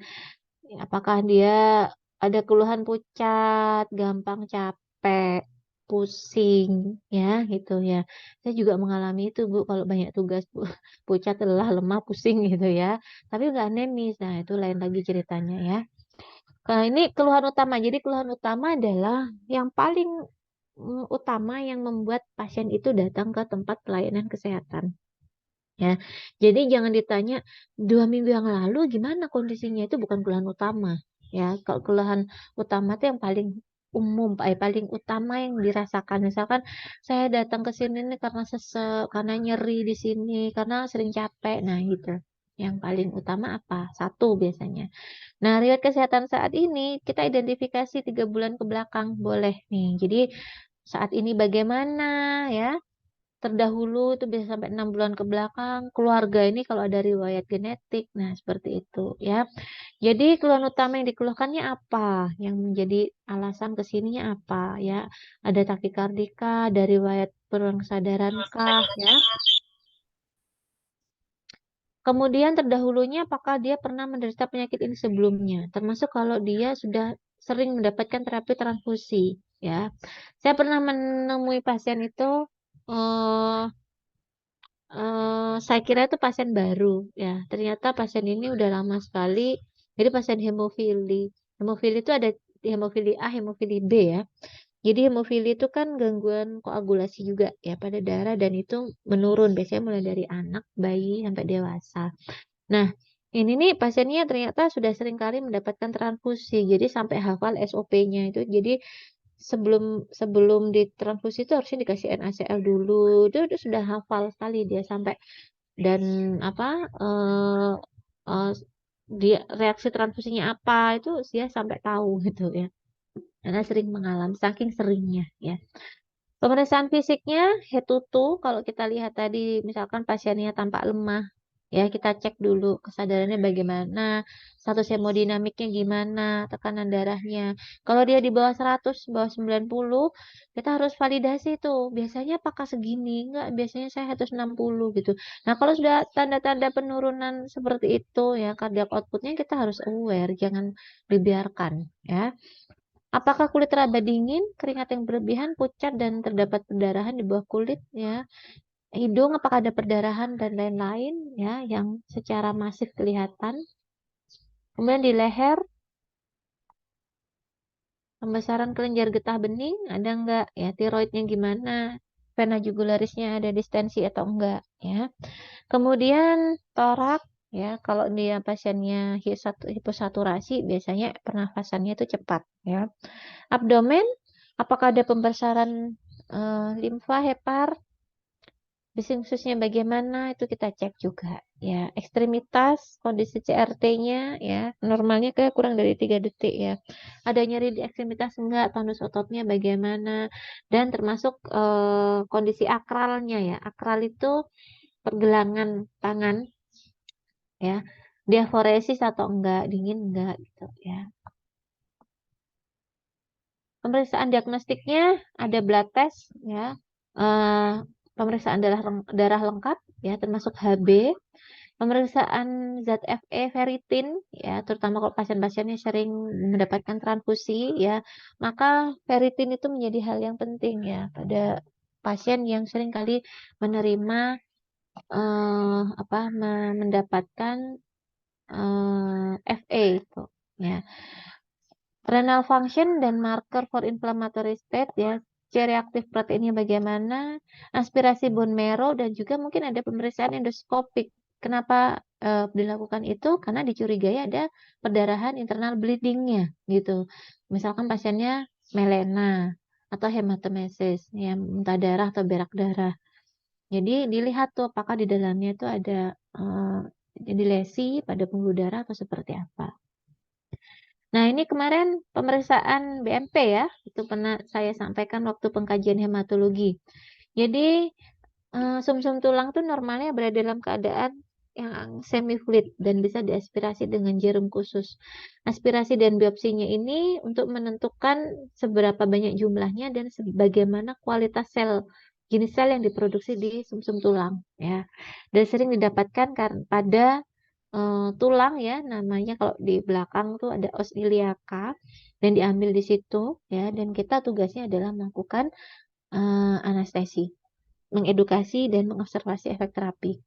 Apakah dia ada keluhan pucat, gampang capek, pusing, ya gitu ya. Saya juga mengalami itu Bu, kalau banyak tugas Bu, pucat, lelah, lemah, pusing gitu ya. Tapi nggak anemis, nah itu lain lagi ceritanya ya. Nah ini keluhan utama. Jadi keluhan utama adalah yang paling utama yang membuat pasien itu datang ke tempat pelayanan kesehatan. Ya, jadi jangan ditanya 2 minggu yang lalu gimana kondisinya, itu bukan keluhan utama. Ya, kalau keluhan utama itu yang paling umum, paling utama yang dirasakan. Misalkan saya datang ke sini nih karena sesek, karena nyeri di sini, karena sering capek. Nah, gitu. Yang paling utama apa? Satu biasanya. Nah, riwayat kesehatan saat ini kita identifikasi 3 bulan ke belakang boleh nih. Jadi saat ini bagaimana ya? Terdahulu itu bisa sampai 6 bulan ke belakang keluarga ini kalau ada riwayat genetik, nah seperti itu ya. Jadi keluhan utama yang dikeluhkannya apa, yang menjadi alasan kesininya apa ya, ada takikardika, ada riwayat penurunan kesadaran kah ya. Kemudian terdahulunya apakah dia pernah menderita penyakit ini sebelumnya, termasuk kalau dia sudah sering mendapatkan terapi transfusi ya. Saya pernah menemui pasien itu saya kira itu pasien baru ya. Ternyata pasien ini udah lama sekali. Jadi pasien hemofili. Hemofili itu ada hemofili A, hemofili B ya. Jadi hemofili itu kan gangguan koagulasi juga ya pada darah dan itu menurun biasanya mulai dari anak, bayi sampai dewasa. Nah, ini nih pasiennya ternyata sudah sering kali mendapatkan transfusi. Jadi sampai hafal SOP-nya itu. Jadi sebelum sebelum ditransfusi itu harusnya dikasih NaCl dulu. Itu sudah hafal sekali dia sampai dan eh, eh, dia reaksi transfusinya apa itu dia sampai tahu gitu ya karena sering mengalami saking seringnya ya. Pemeriksaan fisiknya head to toe kalau kita lihat tadi misalkan pasiennya tampak lemah Ya, kita cek dulu kesadarannya bagaimana, status hemodinamiknya gimana, tekanan darahnya. Kalau dia di bawah 100, bawah 90, kita harus validasi tuh. Biasanya apakah segini? Enggak, biasanya saya 160 gitu. Nah, kalau sudah tanda-tanda penurunan seperti itu ya, cardiac outputnya kita harus aware, jangan dibiarkan ya. Apakah kulit teraba dingin, keringat yang berlebihan, pucat, dan terdapat perdarahan di bawah kulit ya. Hidung apakah ada perdarahan dan lain-lain ya yang secara masif kelihatan. Kemudian di leher, pembesaran kelenjar getah bening ada enggak ya, tiroidnya gimana, vena jugularisnya ada distensi atau enggak ya. Kemudian torak ya, kalau dia pasiennya hiposaturasi biasanya pernafasannya itu cepat ya. Abdomen, apakah ada pembesaran limfa, hepar, bising ususnya bagaimana itu kita cek juga ya. Ekstremitas, kondisi CRT-nya ya, normalnya kayak kurang dari 3 detik ya. Ada nyeri di ekstremitas enggak, tonus ototnya bagaimana, dan termasuk kondisi akralnya ya. Akral itu pergelangan tangan ya. Diaforesis atau enggak, dingin enggak gitu ya. Pemeriksaan diagnostiknya ada blood test ya. Pemeriksaan darah lengkap ya, termasuk HB, pemeriksaan zat Fe ferritin ya, terutama kalau pasien-pasiennya sering mendapatkan transfusi ya, maka ferritin itu menjadi hal yang penting ya pada pasien yang sering kali menerima mendapatkan Fe itu ya. Renal function dan marker for inflammatory state ya, C-reaktif proteinnya bagaimana, aspirasi bone marrow, dan juga mungkin ada pemeriksaan endoskopik. Kenapa dilakukan itu? Karena dicurigai ada perdarahan internal bleedingnya gitu. Misalkan pasiennya melena atau hematomesis, ya muntah darah atau berak darah. Jadi dilihat tuh apakah di dalamnya itu ada jadi lesi pada pembuluh darah atau seperti apa. Nah, ini kemarin pemeriksaan BMP ya, itu pernah saya sampaikan waktu pengkajian hematologi. Jadi, sumsum tulang tuh normalnya berada dalam keadaan yang semi fluid dan bisa diaspirasi dengan jarum khusus. Aspirasi dan biopsinya ini untuk menentukan seberapa banyak jumlahnya dan bagaimana kualitas sel, jenis sel yang diproduksi di sumsum tulang ya. Dan sering didapatkan pada tulang ya, namanya kalau di belakang tuh ada os iliaka dan diambil di situ ya, dan kita tugasnya adalah melakukan anestesi, mengedukasi dan mengobservasi efek terapi.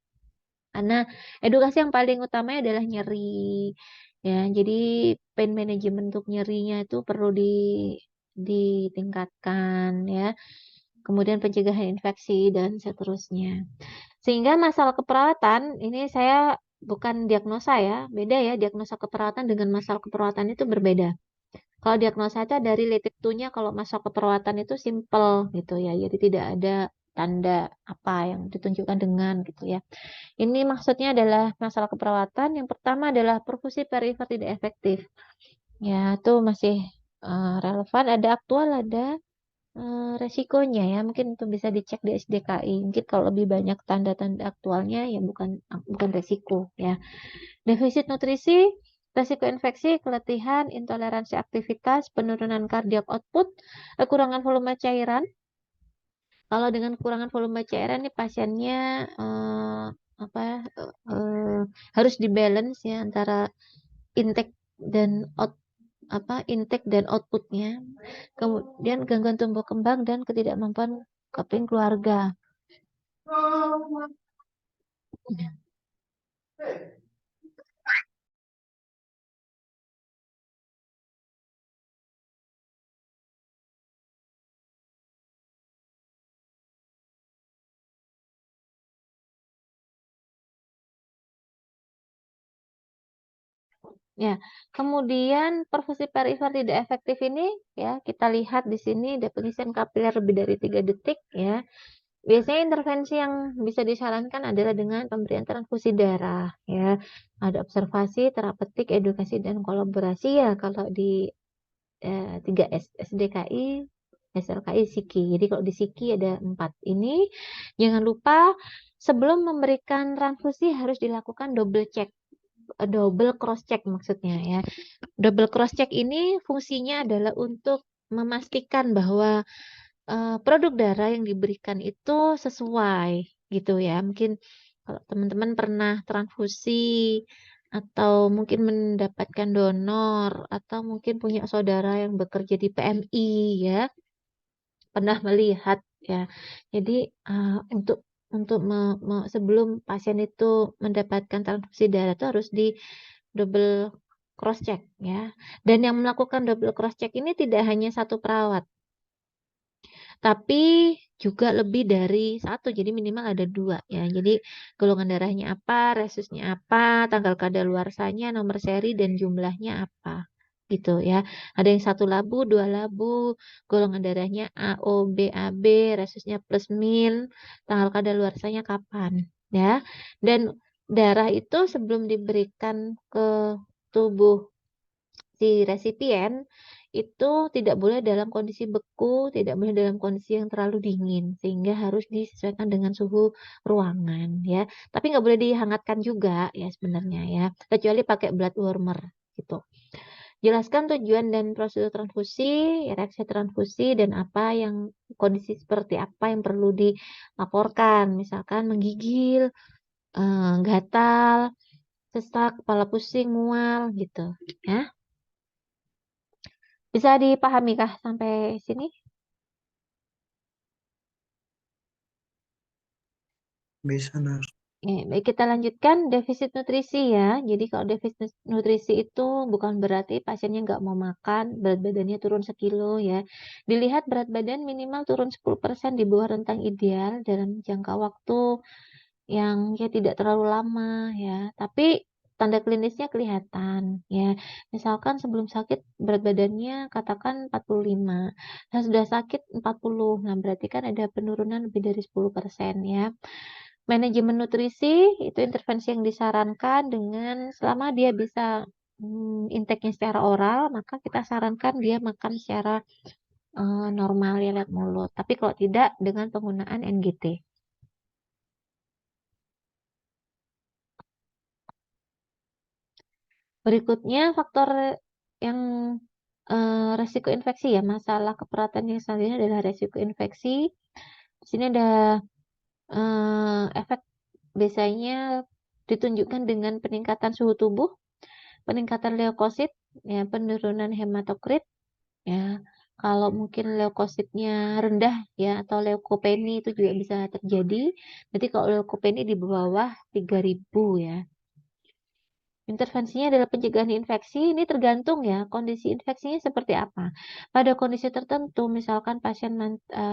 Karena edukasi yang paling utamanya adalah nyeri ya. Jadi pain management untuk nyerinya itu perlu ditingkatkan ya. Kemudian pencegahan infeksi dan seterusnya. Sehingga masalah keperawatan ini saya bukan diagnosa ya, beda ya, diagnosa keperawatan dengan masalah keperawatan itu berbeda. Kalau diagnosa itu ada related to-nya, kalau masalah keperawatan itu simple gitu ya, jadi tidak ada tanda apa yang ditunjukkan dengan gitu ya. Ini maksudnya adalah masalah keperawatan. Yang pertama adalah perfusi perifer tidak efektif. Ya, itu masih relevan, ada aktual, ada resikonya ya, mungkin itu bisa dicek di SDKI. Mungkin kalau lebih banyak tanda-tanda aktualnya ya bukan resiko ya. Defisit nutrisi, resiko infeksi, keletihan, intoleransi aktivitas, penurunan cardiac output, kekurangan volume cairan. Kalau dengan kekurangan volume cairan nih pasiennya harus dibalance ya antara intake dan intake dan outputnya. Kemudian gangguan tumbuh kembang dan ketidakmampuan coping keluarga. Ya, kemudian perfusi perifer tidak efektif ini ya, kita lihat di sini definisi kapiler lebih dari 3 detik ya. Biasanya intervensi yang bisa disarankan adalah dengan pemberian transfusi darah ya. Ada observasi, terapeutik, edukasi, dan kolaborasi ya kalau di 3S, SDKI, SLKI, SIKI. Jadi kalau di SIKI ada 4 ini. Jangan lupa sebelum memberikan transfusi harus dilakukan double cross check maksudnya ya. Double cross check ini fungsinya adalah untuk memastikan bahwa produk darah yang diberikan itu sesuai gitu ya. Mungkin kalau teman-teman pernah transfusi atau mungkin mendapatkan donor atau mungkin punya saudara yang bekerja di PMI ya, pernah melihat ya. Jadi sebelum pasien itu mendapatkan transfusi darah itu harus di double cross check ya. Dan yang melakukan double cross check ini tidak hanya satu perawat, tapi juga lebih dari satu, jadi minimal ada dua ya. Jadi golongan darahnya apa, resusnya apa, tanggal kadaluarsanya, nomor seri dan jumlahnya apa gitu ya. Ada yang satu labu, dua labu, golongan darahnya A, O, B, AB, resusnya plus min, tanggal kadaluarsanya kapan ya. Dan darah itu sebelum diberikan ke tubuh si resipien itu tidak boleh dalam kondisi beku, tidak boleh dalam kondisi yang terlalu dingin, sehingga harus disesuaikan dengan suhu ruangan ya. Tapi nggak boleh dihangatkan juga ya sebenarnya ya, kecuali pakai blood warmer gitu. Jelaskan tujuan dan prosedur transfusi, reaksi transfusi, dan apa yang kondisi seperti apa yang perlu dilaporkan, misalkan menggigil, gatal, sesak, kepala pusing, mual gitu ya. Bisa dipahami kah sampai sini? Bisa, Nurse. Baik, kita lanjutkan defisit nutrisi ya. Jadi kalau defisit nutrisi itu bukan berarti pasiennya nggak mau makan, berat badannya turun 1 kilo ya. Dilihat berat badan minimal turun 10% di bawah rentang ideal dalam jangka waktu yang ya tidak terlalu lama ya. Tapi tanda klinisnya kelihatan ya. Misalkan sebelum sakit berat badannya katakan 45. Nah, sudah sakit 40. Nah, berarti kan ada penurunan lebih dari 10% ya. Manajemen nutrisi itu intervensi yang disarankan dengan selama dia bisa intake-nya secara oral, maka kita sarankan dia makan secara normal ya lewat mulut. Tapi kalau tidak dengan penggunaan NGT. Berikutnya faktor yang resiko infeksi ya, masalah keperawatan yang selanjutnya adalah resiko infeksi. Di sini ada efek biasanya ditunjukkan dengan peningkatan suhu tubuh, peningkatan leukosit, ya, penurunan hematokrit, ya. Kalau mungkin leukositnya rendah ya atau leukopeni itu juga bisa terjadi. Nanti kalau leukopeni di bawah 3000 ya. Intervensinya adalah pencegahan infeksi. Ini tergantung ya kondisi infeksinya seperti apa. Pada kondisi tertentu, misalkan pasien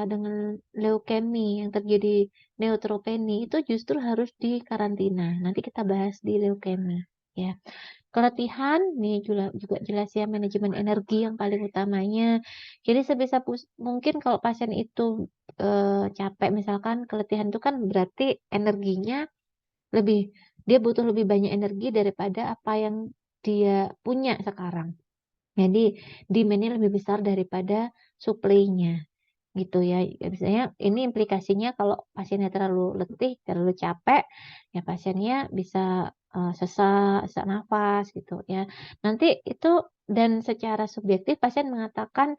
dengan leukemi yang terjadi neutropeni itu justru harus dikarantina. Nanti kita bahas di leukemi ya. Keletihan, nih juga jelas ya manajemen energi yang paling utamanya. Jadi sebisa mungkin kalau pasien itu capek, misalkan keletihan itu kan berarti energinya lebih, dia butuh lebih banyak energi daripada apa yang dia punya sekarang. Jadi demand-nya lebih besar daripada supply-nya gitu ya. Ya, biasanya ini implikasinya kalau pasiennya terlalu letih, terlalu capek, ya pasiennya bisa sesak nafas gitu ya. Nanti itu dan secara subjektif pasien mengatakan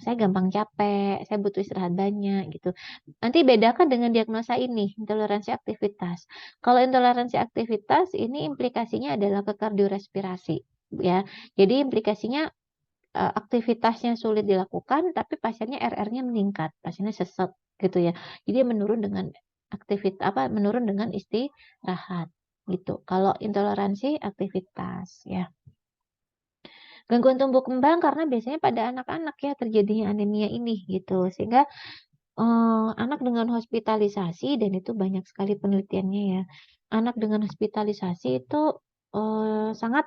saya gampang capek, saya butuh istirahat banyak gitu. Nanti bedakan dengan diagnosa ini, intoleransi aktivitas. Kalau intoleransi aktivitas ini implikasinya adalah ke kardiorespirasi ya. Jadi implikasinya aktivitasnya sulit dilakukan, tapi pasiennya RR-nya meningkat, pasiennya sesek gitu ya. Jadi menurun dengan menurun dengan istirahat gitu. Kalau intoleransi aktivitas ya. Gangguan tumbuh kembang karena biasanya pada anak-anak ya terjadinya anemia ini gitu. Sehingga anak dengan hospitalisasi dan itu banyak sekali penelitiannya ya. Anak dengan hospitalisasi itu sangat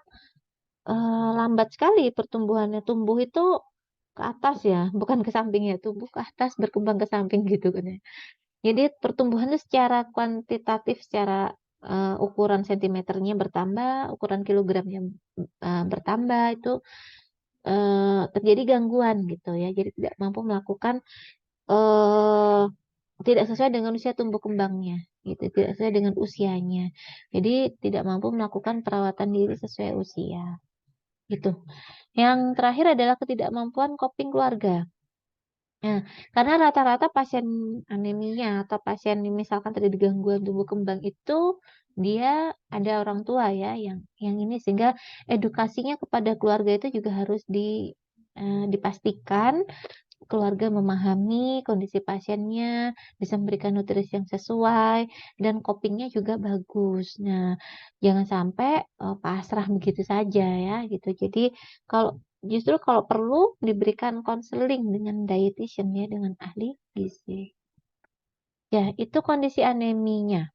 lambat sekali pertumbuhannya. Tumbuh itu ke atas ya, bukan ke samping ya, tumbuh ke atas, berkembang ke samping gitu kan ya. Jadi pertumbuhannya secara kuantitatif, secara ukuran sentimeternya bertambah, ukuran kilogramnya bertambah, itu terjadi gangguan gitu ya. Jadi tidak mampu melakukan eh tidak sesuai dengan usia tumbuh kembangnya, gitu, tidak sesuai dengan usianya. Jadi tidak mampu melakukan perawatan diri sesuai usia, gitu. Yang terakhir adalah ketidakmampuan coping keluarga. Nah, karena rata-rata pasien anemia atau pasien yang misalkan tadi gangguan tumbuh kembang itu dia ada orang tua ya yang ini sehingga edukasinya kepada keluarga itu juga harus dipastikan keluarga memahami kondisi pasiennya, bisa memberikan nutrisi yang sesuai, dan copingnya juga bagus. Nah, jangan sampai pasrah begitu saja ya, gitu. Jadi justru kalau perlu diberikan konseling dengan dietitian ya, dengan ahli gizi. Ya, itu kondisi aneminya.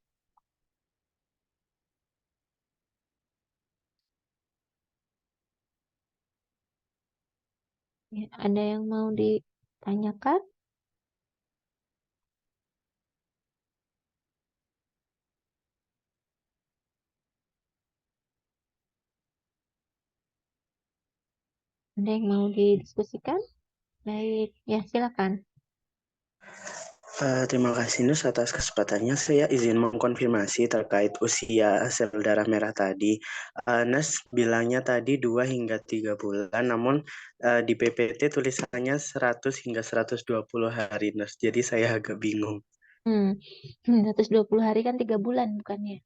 Ya, ada yang mau ditanyakan? Ada yang mau didiskusikan? Baik, ya silakan. Terima kasih Nus atas kesempatannya. Saya izin mengkonfirmasi terkait usia sel darah merah tadi. Nus bilangnya tadi 2 hingga 3 bulan, namun di PPT tulisannya 100 hingga 120 hari Nus. Jadi saya agak bingung. 120 hari kan 3 bulan bukannya?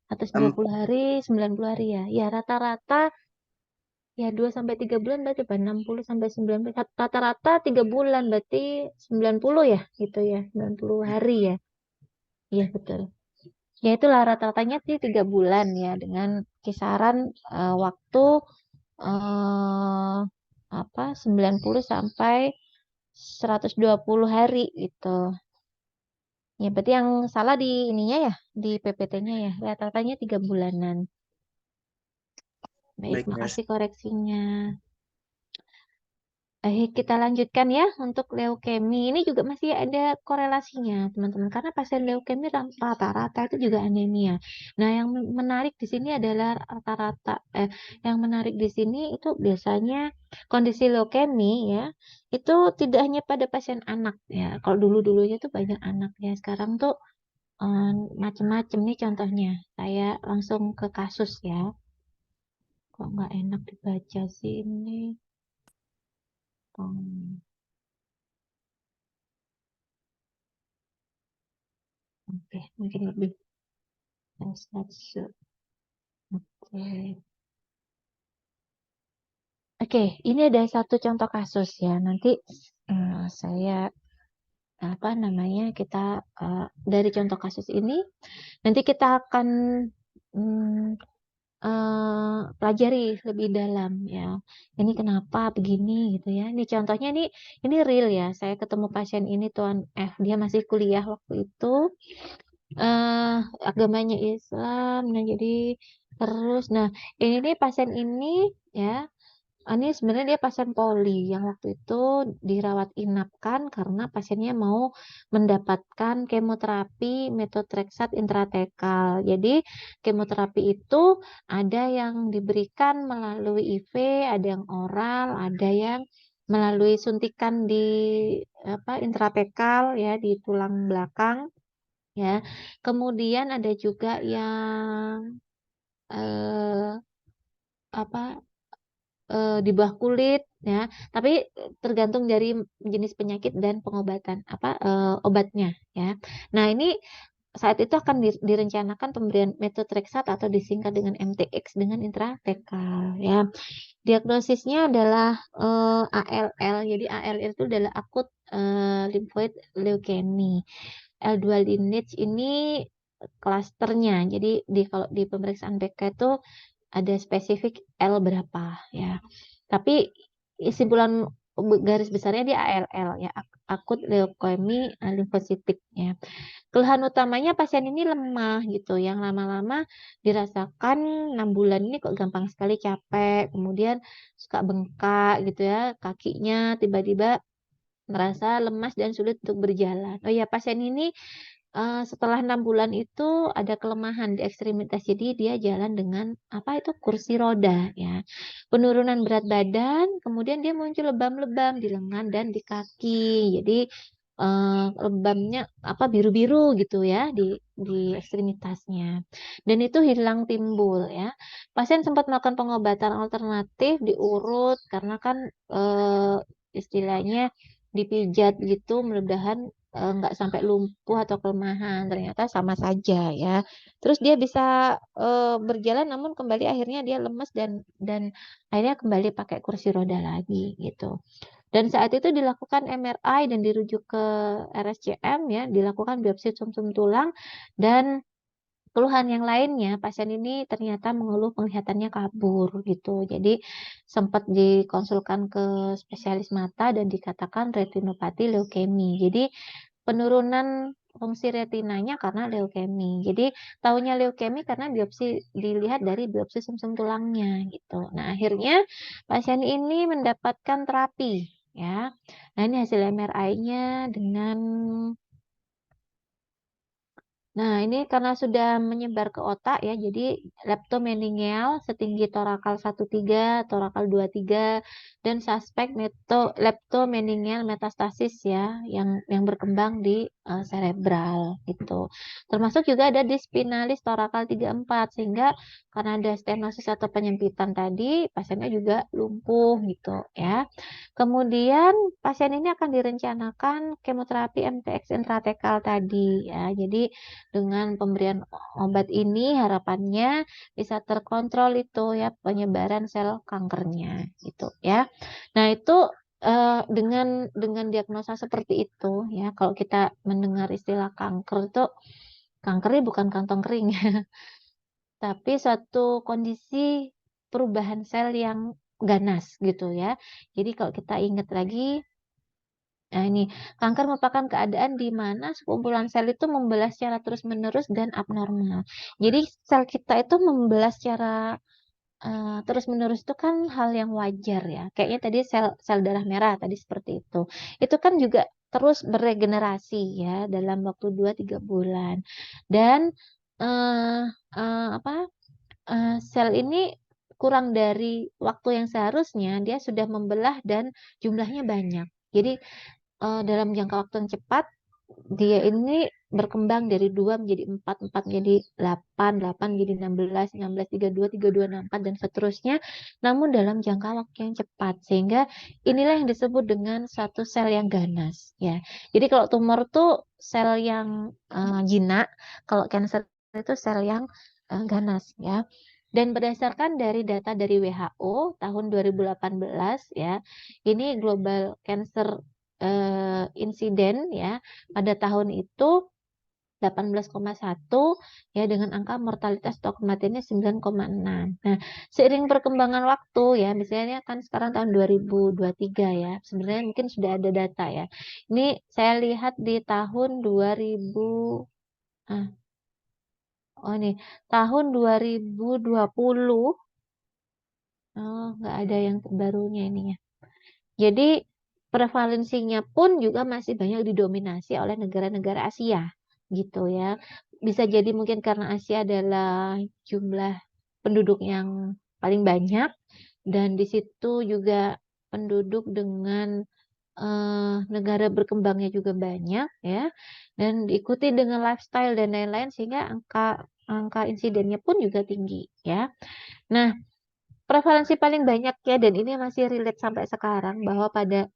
120 hari, 90 hari ya. Ya rata-rata ya 2 sampai 3 bulan berarti apa? 60 sampai 90. Rata-rata 3 bulan berarti 90 ya gitu ya. 90 hari ya. Iya betul. Ya itulah rata-ratanya sih 3 bulan ya dengan kisaran waktu eh 90 sampai 120 hari gitu. Ya berarti yang salah di ininya ya, di PPT-nya ya. Rata-ratanya 3 bulanan. Baik, Baik Nus. makasih koreksinya. Kita lanjutkan ya untuk leukemi. Ini juga masih ada korelasinya, teman-teman. Karena pasien leukemi rata-rata itu juga anemia. Nah, yang menarik di sini adalah yang menarik di sini itu biasanya kondisi leukemi ya, itu tidak hanya pada pasien anak ya. Kalau dulu-dulunya tuh banyak anak ya. Sekarang tuh eh, macam-macam nih contohnya. Saya langsung ke kasus ya. Kok nggak enak dibaca sih ini? Hmm. Oke, mungkin lebih satu. Oke. Oke, ini ada satu contoh kasus ya. Nanti saya kita dari contoh kasus ini nanti kita akan mm, pelajari lebih dalam ya. Ini kenapa begini gitu ya. Ini contohnya ini real ya. Saya ketemu pasien ini Tuan F. Dia masih kuliah waktu itu. eh Agamanya Islam. Nah, jadi terus ini nih pasien ini ya. Ini sebenarnya dia pasien poli yang waktu itu dirawat inap kan karena pasiennya mau mendapatkan kemoterapi metotrexat intratekal. Jadi kemoterapi itu ada yang diberikan melalui IV, ada yang oral, ada yang melalui suntikan di intratekal ya di tulang belakang ya. Kemudian ada juga yang eh, apa di bawah kulit ya. Tapi tergantung dari jenis penyakit dan pengobatan obatnya ya. Nah, ini saat itu akan direncanakan pemberian methotrexate atau disingkat dengan MTX dengan intratekal ya. Diagnosisnya adalah ALL. Jadi ALL itu adalah akut lymphoid leukemia. L2 lineage ini klasternya. Jadi kalau di pemeriksaan BK itu ada spesifik L berapa ya. Tapi kesimpulan garis besarnya dia ALL ya, akut leukemi limfositik ya. Keluhan utamanya pasien ini lemah gitu, yang lama-lama dirasakan 6 bulan ini kok gampang sekali capek, kemudian suka bengkak gitu ya, kakinya tiba-tiba merasa lemas dan sulit untuk berjalan. Oh ya, pasien ini setelah 6 bulan itu ada kelemahan di ekstremitas, jadi dia jalan dengan kursi roda ya. Penurunan berat badan, kemudian dia muncul lebam-lebam di lengan dan di kaki. Jadi lebamnya apa biru-biru gitu ya di ekstremitasnya. Dan itu hilang timbul ya. Pasien sempat melakukan pengobatan alternatif diurut karena kan istilahnya dipijat gitu, mudah-mudahan nggak sampai lumpuh atau kelemahan. Ternyata sama saja ya. Terus dia bisa berjalan, namun kembali akhirnya dia lemes dan akhirnya kembali pakai kursi roda lagi gitu. Dan saat itu dilakukan MRI dan dirujuk ke RSCM ya, dilakukan biopsi sumsum tulang dan keluhan yang lainnya, pasien ini ternyata mengeluh penglihatannya kabur gitu. Jadi sempat dikonsulkan ke spesialis mata dan dikatakan retinopati leukemi. Jadi penurunan fungsi retinanya karena leukemi. Jadi tahunya leukemi karena biopsi dilihat dari biopsi sumsum tulangnya gitu. Nah, akhirnya pasien ini mendapatkan terapi ya. Nah, ini hasil MRI-nya dengan Nah, ini karena sudah menyebar ke otak ya, jadi leptomeningeal setinggi torakal 1,3, torakal 2,3, dan suspek leptomeningeal metastasis ya, yang berkembang di cerebral gitu. Termasuk juga ada di spinalis torakal 3,4, sehingga karena ada stenosis atau penyempitan tadi, pasiennya juga lumpuh gitu ya. Kemudian pasien ini akan direncanakan kemoterapi MTX intratekal tadi ya. Jadi dengan pemberian obat ini harapannya bisa terkontrol itu ya penyebaran sel kankernya gitu ya. Nah, itu dengan diagnosa seperti itu ya, kalau kita mendengar istilah kanker itu, kanker ini bukan kantong kering ya, tapi suatu kondisi perubahan sel yang ganas gitu ya. Jadi kalau kita ingat lagi, nah ini, kanker merupakan keadaan di mana sekumpulan sel itu membelah secara terus-menerus dan abnormal. Jadi sel kita itu membelah secara terus-menerus itu kan hal yang wajar ya. Kayaknya tadi sel darah merah tadi seperti itu. Itu kan juga terus beregenerasi ya dalam waktu 2-3 bulan. Dan eh, apa sel ini kurang dari waktu yang seharusnya dia sudah membelah dan jumlahnya banyak. Jadi dalam jangka waktu yang cepat, dia ini berkembang dari 2 menjadi 4, 4 menjadi 8, 8 menjadi 16, 16, 32, 32, 64, dan seterusnya. Namun dalam jangka waktu yang cepat, sehingga inilah yang disebut dengan satu sel yang ganas. Ya, jadi kalau tumor tuh sel yang jinak, kalau kanker itu sel yang ganas. Ya. Dan berdasarkan dari data dari WHO tahun 2018 ya, ini Global Cancer insiden ya pada tahun itu 18,1 ya dengan angka mortalitas atau kematiannya 9,6. Nah, seiring perkembangan waktu ya, misalnya kan sekarang tahun 2023 ya. Sebenarnya mungkin sudah ada data ya. Ini saya lihat di tahun 2000 ah oh nih, tahun 2020 nggak ada yang terbarunya ini ya. Jadi prevalensinya pun juga masih banyak didominasi oleh negara-negara Asia gitu ya. Bisa jadi mungkin karena Asia adalah jumlah penduduk yang paling banyak dan di situ juga penduduk dengan negara berkembangnya juga banyak ya dan diikuti dengan lifestyle dan lain-lain sehingga angka angka insidennya pun juga tinggi ya. Nah, prevalensi paling banyak ya dan ini masih relate sampai sekarang bahwa pada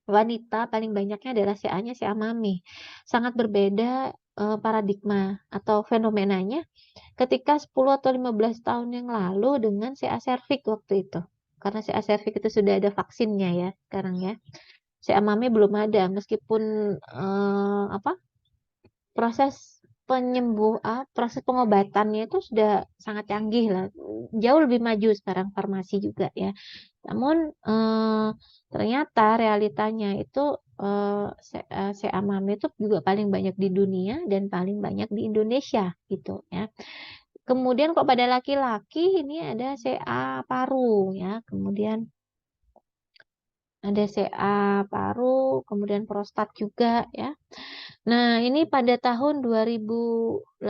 wanita paling banyaknya adalah CA-nya CA mami. Sangat berbeda paradigma atau fenomenanya ketika 10 atau 15 tahun yang lalu dengan CA cervix waktu itu. Karena CA cervix itu sudah ada vaksinnya ya sekarang ya. CA mami belum ada meskipun apa proses pengobatannya itu sudah sangat canggih lah. Jauh lebih maju sekarang farmasi juga ya. Namun ternyata realitanya itu CA mami itu juga paling banyak di dunia dan paling banyak di Indonesia gitu ya. Kemudian kok pada laki-laki ini ada CA paru ya. Kemudian ada CA paru, kemudian prostat juga ya. Nah, ini pada tahun 2018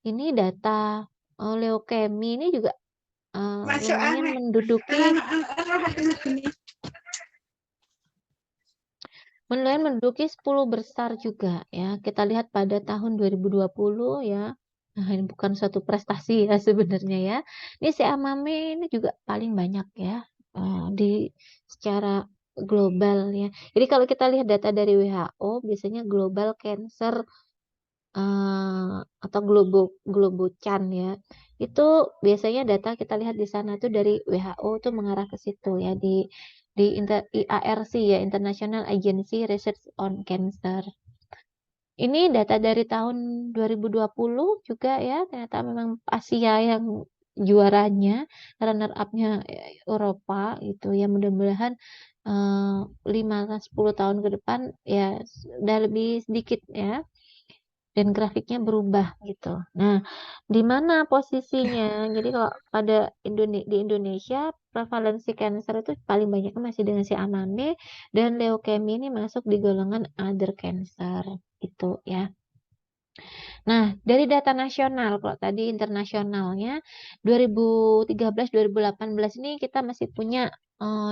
ini data leukemi ini juga lumayan menduduki menduduki 10 besar juga ya. Kita lihat pada tahun 2020 ya. Nah, ini bukan suatu prestasi ya sebenarnya ya. Ini si Amame ini juga paling banyak ya di secara global ya. Jadi kalau kita lihat data dari WHO, biasanya global cancer atau Globocan ya. Itu biasanya data kita lihat di sana tuh dari WHO tuh mengarah ke situ ya di IARC ya, International Agency Research on Cancer. Ini data dari tahun 2020 juga ya, ternyata memang Asia yang juaranya, runner up-nya Eropa gitu ya. Mudah-mudahan 5-10 tahun ke depan ya udah lebih sedikit ya dan grafiknya berubah gitu. Nah, di mana posisinya? Jadi kalau di Indonesia prevalensi kanker itu paling banyak masih dengan si Amame dan leukemia ini masuk di golongan other cancer gitu ya. Nah, dari data nasional, kalau tadi internasionalnya 2013-2018 ini kita masih punya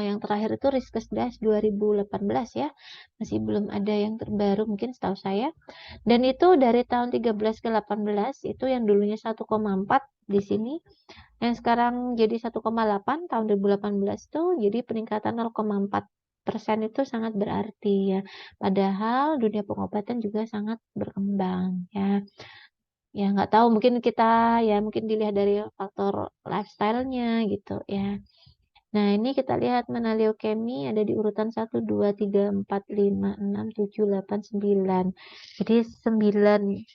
yang terakhir itu Riskesdas 2018 ya. Masih belum ada yang terbaru mungkin setahu saya. Dan itu dari tahun 13 ke 18 itu yang dulunya 1,4 di sini, yang sekarang jadi 1,8 tahun 2018 tuh jadi peningkatan 0,4% itu sangat berarti ya. Padahal dunia pengobatan juga sangat berkembang ya. Ya nggak tahu mungkin kita ya mungkin dilihat dari faktor lifestyle-nya gitu ya. Nah, ini kita lihat mana leukemia ada di urutan 1, 2, 3, 4, 5, 6, 7, 8, 9. Jadi 9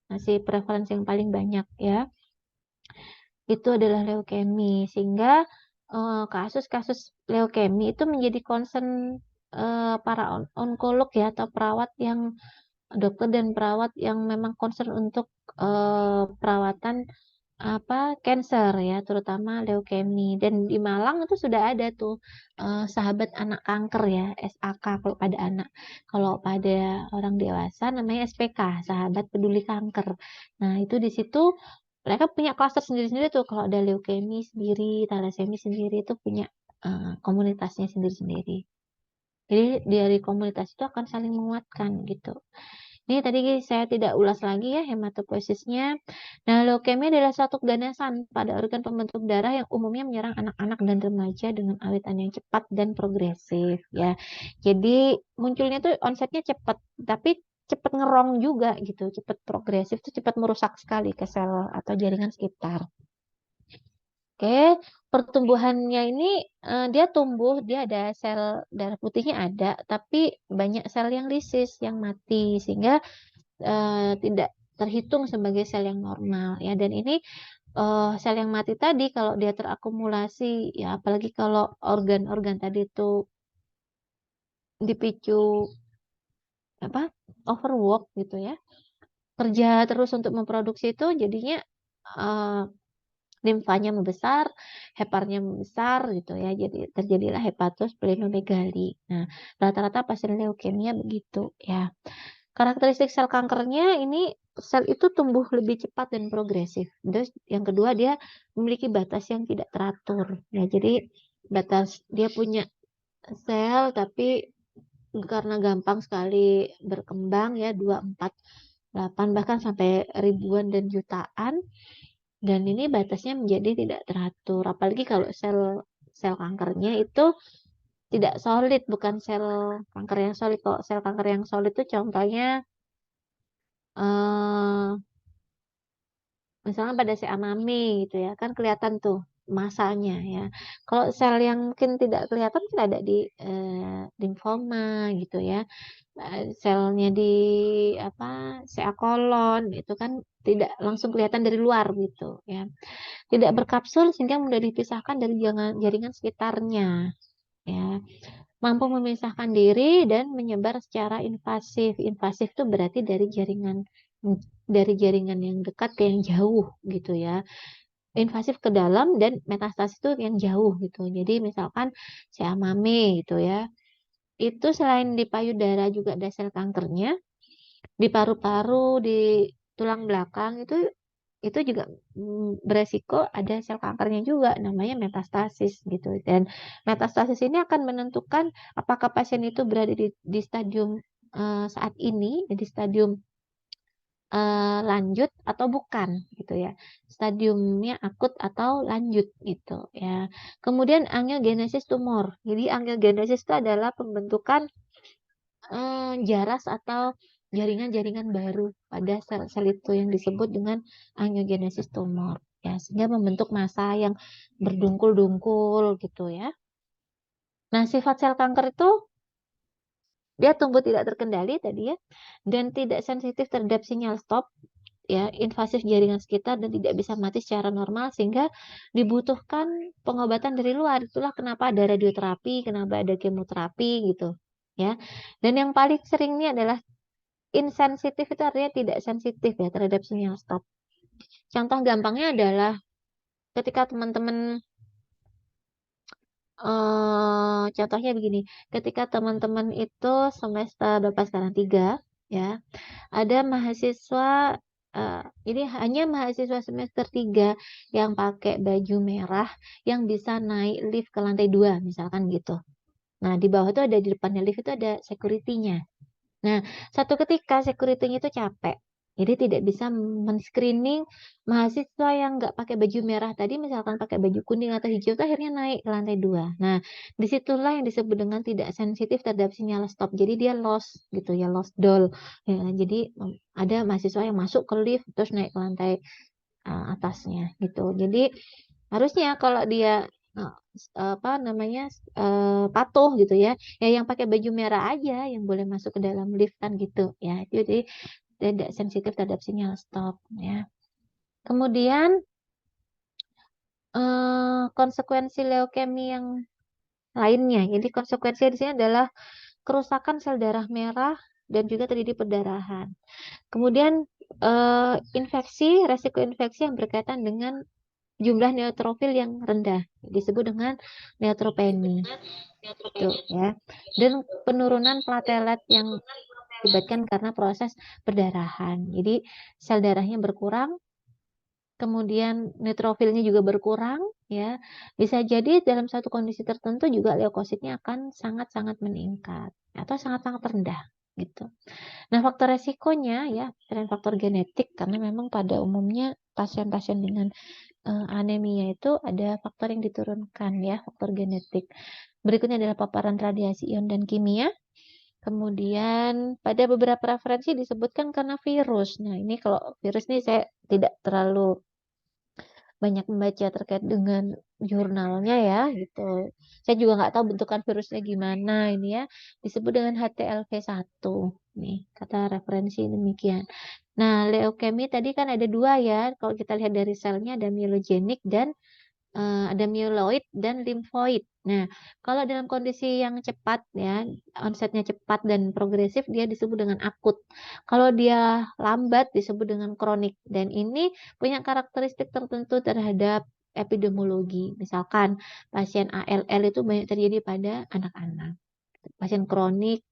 masih prevalensi yang paling banyak ya. Itu adalah leukemia. Sehingga kasus-kasus leukemia itu menjadi concern para onkolog ya atau perawat yang dokter dan perawat yang memang concern untuk perawatan cancer ya, terutama leukemia. Dan di Malang itu sudah ada tuh sahabat anak kanker ya, SAK kalau pada anak. Kalau pada orang dewasa namanya SPK, sahabat peduli kanker. Nah, itu di situ mereka punya klaster sendiri-sendiri tuh. Kalau ada leukemia sendiri, thalassemia sendiri itu punya komunitasnya sendiri-sendiri. Jadi dari komunitas itu akan saling menguatkan gitu. Ini tadi saya tidak ulas lagi ya hematopoiesisnya. Nah, leukemia adalah suatu keganasan pada organ pembentuk darah yang umumnya menyerang anak-anak dan remaja dengan awitan yang cepat dan progresif ya. Jadi munculnya tuh onsetnya cepat, tapi cepat ngerong juga gitu, cepat progresif tuh cepat merusak sekali ke sel atau jaringan sekitar. Oke, pertumbuhannya ini dia tumbuh, dia ada sel darah putihnya ada, tapi banyak sel yang lisis, yang mati, sehingga tidak terhitung sebagai sel yang normal ya. Dan ini sel yang mati tadi kalau dia terakumulasi ya, apalagi kalau organ-organ tadi itu dipicu overwork gitu ya, kerja terus untuk memproduksi itu jadinya uh, limfanya membesar, heparnya membesar gitu ya. Jadi terjadilah hepatosplenomegali. Nah, rata-rata pasien leukemia begitu ya. Karakteristik sel kankernya ini sel itu tumbuh lebih cepat dan progresif. Terus yang kedua dia memiliki batas yang tidak teratur. Ya, jadi batas dia punya sel tapi karena gampang sekali berkembang ya 2, 4, 8 bahkan sampai ribuan dan jutaan, dan ini batasnya menjadi tidak teratur. Apalagi kalau sel sel kankernya itu tidak solid, bukan sel kanker yang solid. Kalau sel kanker yang solid itu contohnya eh misalnya pada si Amami gitu ya, kan kelihatan tuh masanya ya. Kalau sel yang mungkin tidak kelihatan kan ada di limfoma gitu ya. Selnya di apa sea kolon itu kan tidak langsung kelihatan dari luar gitu ya. Tidak berkapsul sehingga mudah dipisahkan dari jaringan sekitarnya ya. Mampu memisahkan diri dan menyebar secara invasif. Invasif itu berarti dari jaringan yang dekat ke yang jauh gitu ya. Invasif ke dalam dan metastasis itu yang jauh gitu. Jadi misalkan si amame gitu ya. Itu selain di payudara juga ada sel kankernya, di paru-paru, di tulang belakang itu itu juga beresiko ada sel kankernya juga, namanya metastasis gitu. Dan metastasis ini akan menentukan apakah pasien itu berada di stadium saat ini, di stadium lanjut atau bukan gitu ya. Stadiumnya akut atau lanjut gitu ya. Kemudian angiogenesis tumor. Jadi angiogenesis itu adalah pembentukan jaras atau jaringan-jaringan baru pada sel-sel itu yang disebut dengan angiogenesis tumor ya, sehingga membentuk massa yang berdungkul-dungkul gitu ya. Nah, sifat sel kanker itu dia tumbuh tidak terkendali tadi ya, dan tidak sensitif terhadap sinyal stop ya, invasif jaringan sekitar dan tidak bisa mati secara normal sehingga dibutuhkan pengobatan dari luar. Itulah kenapa ada radioterapi, kenapa ada kemoterapi gitu ya. Dan yang paling sering ini adalah insensitif, itu artinya tidak sensitif ya terhadap sinyal stop. Contoh gampangnya adalah ketika teman-teman contohnya begini, ketika teman-teman itu semester berapa sekarang 3 ya, ada mahasiswa ini hanya mahasiswa semester 3 yang pakai baju merah yang bisa naik lift ke lantai 2 misalkan gitu. Nah, di bawah itu ada, di depannya lift itu ada security-nya. Nah, satu ketika security-nya itu capek. Jadi tidak bisa men-screening mahasiswa yang nggak pakai baju merah tadi, misalkan pakai baju kuning atau hijau, itu akhirnya naik ke lantai 2. Nah, disitulah yang disebut dengan tidak sensitif terhadap sinyal stop. Jadi dia lost gitu ya, lost doll. Ya, jadi ada mahasiswa yang masuk ke lift terus naik ke lantai atasnya gitu. Jadi harusnya kalau dia apa namanya patuh gitu ya, ya yang pakai baju merah aja yang boleh masuk ke dalam lift kan gitu ya. Jadi tidak sensitif terhadap sinyal stop ya. Kemudian konsekuensi leukemia yang lainnya. Jadi konsekuensi di sini adalah kerusakan sel darah merah dan juga terjadi perdarahan. Kemudian infeksi, resiko infeksi yang berkaitan dengan jumlah neutrofil yang rendah disebut dengan neutropenia gitu ya. Dan penurunan platelet yang diakibatkan karena proses perdarahan. Jadi sel darahnya berkurang, kemudian neutrofilnya juga berkurang ya. Bisa jadi dalam satu kondisi tertentu juga leukositnya akan sangat-sangat meningkat atau sangat-sangat rendah gitu. Nah, faktor resikonya ya, selain faktor genetik, karena memang pada umumnya pasien-pasien dengan anemia itu ada faktor yang diturunkan ya, faktor genetik. Berikutnya adalah paparan radiasi ion dan kimia. Kemudian pada beberapa referensi disebutkan karena virus. Nah, ini kalau virus ini saya tidak terlalu banyak membaca terkait dengan jurnalnya ya gitu. Saya juga nggak tahu bentukan virusnya gimana ini ya. Disebut dengan HTLV1 nih, kata referensi demikian. Nah, leukemia tadi kan ada 2 ya. Kalau kita lihat dari selnya ada mielogenik dan ada myeloid dan limfoid. Nah, kalau dalam kondisi yang cepat ya, onsetnya cepat dan progresif, dia disebut dengan akut. Kalau dia lambat disebut dengan kronik. Dan ini punya karakteristik tertentu terhadap epidemiologi. Misalkan pasien ALL itu banyak terjadi pada anak-anak. Pasien kronik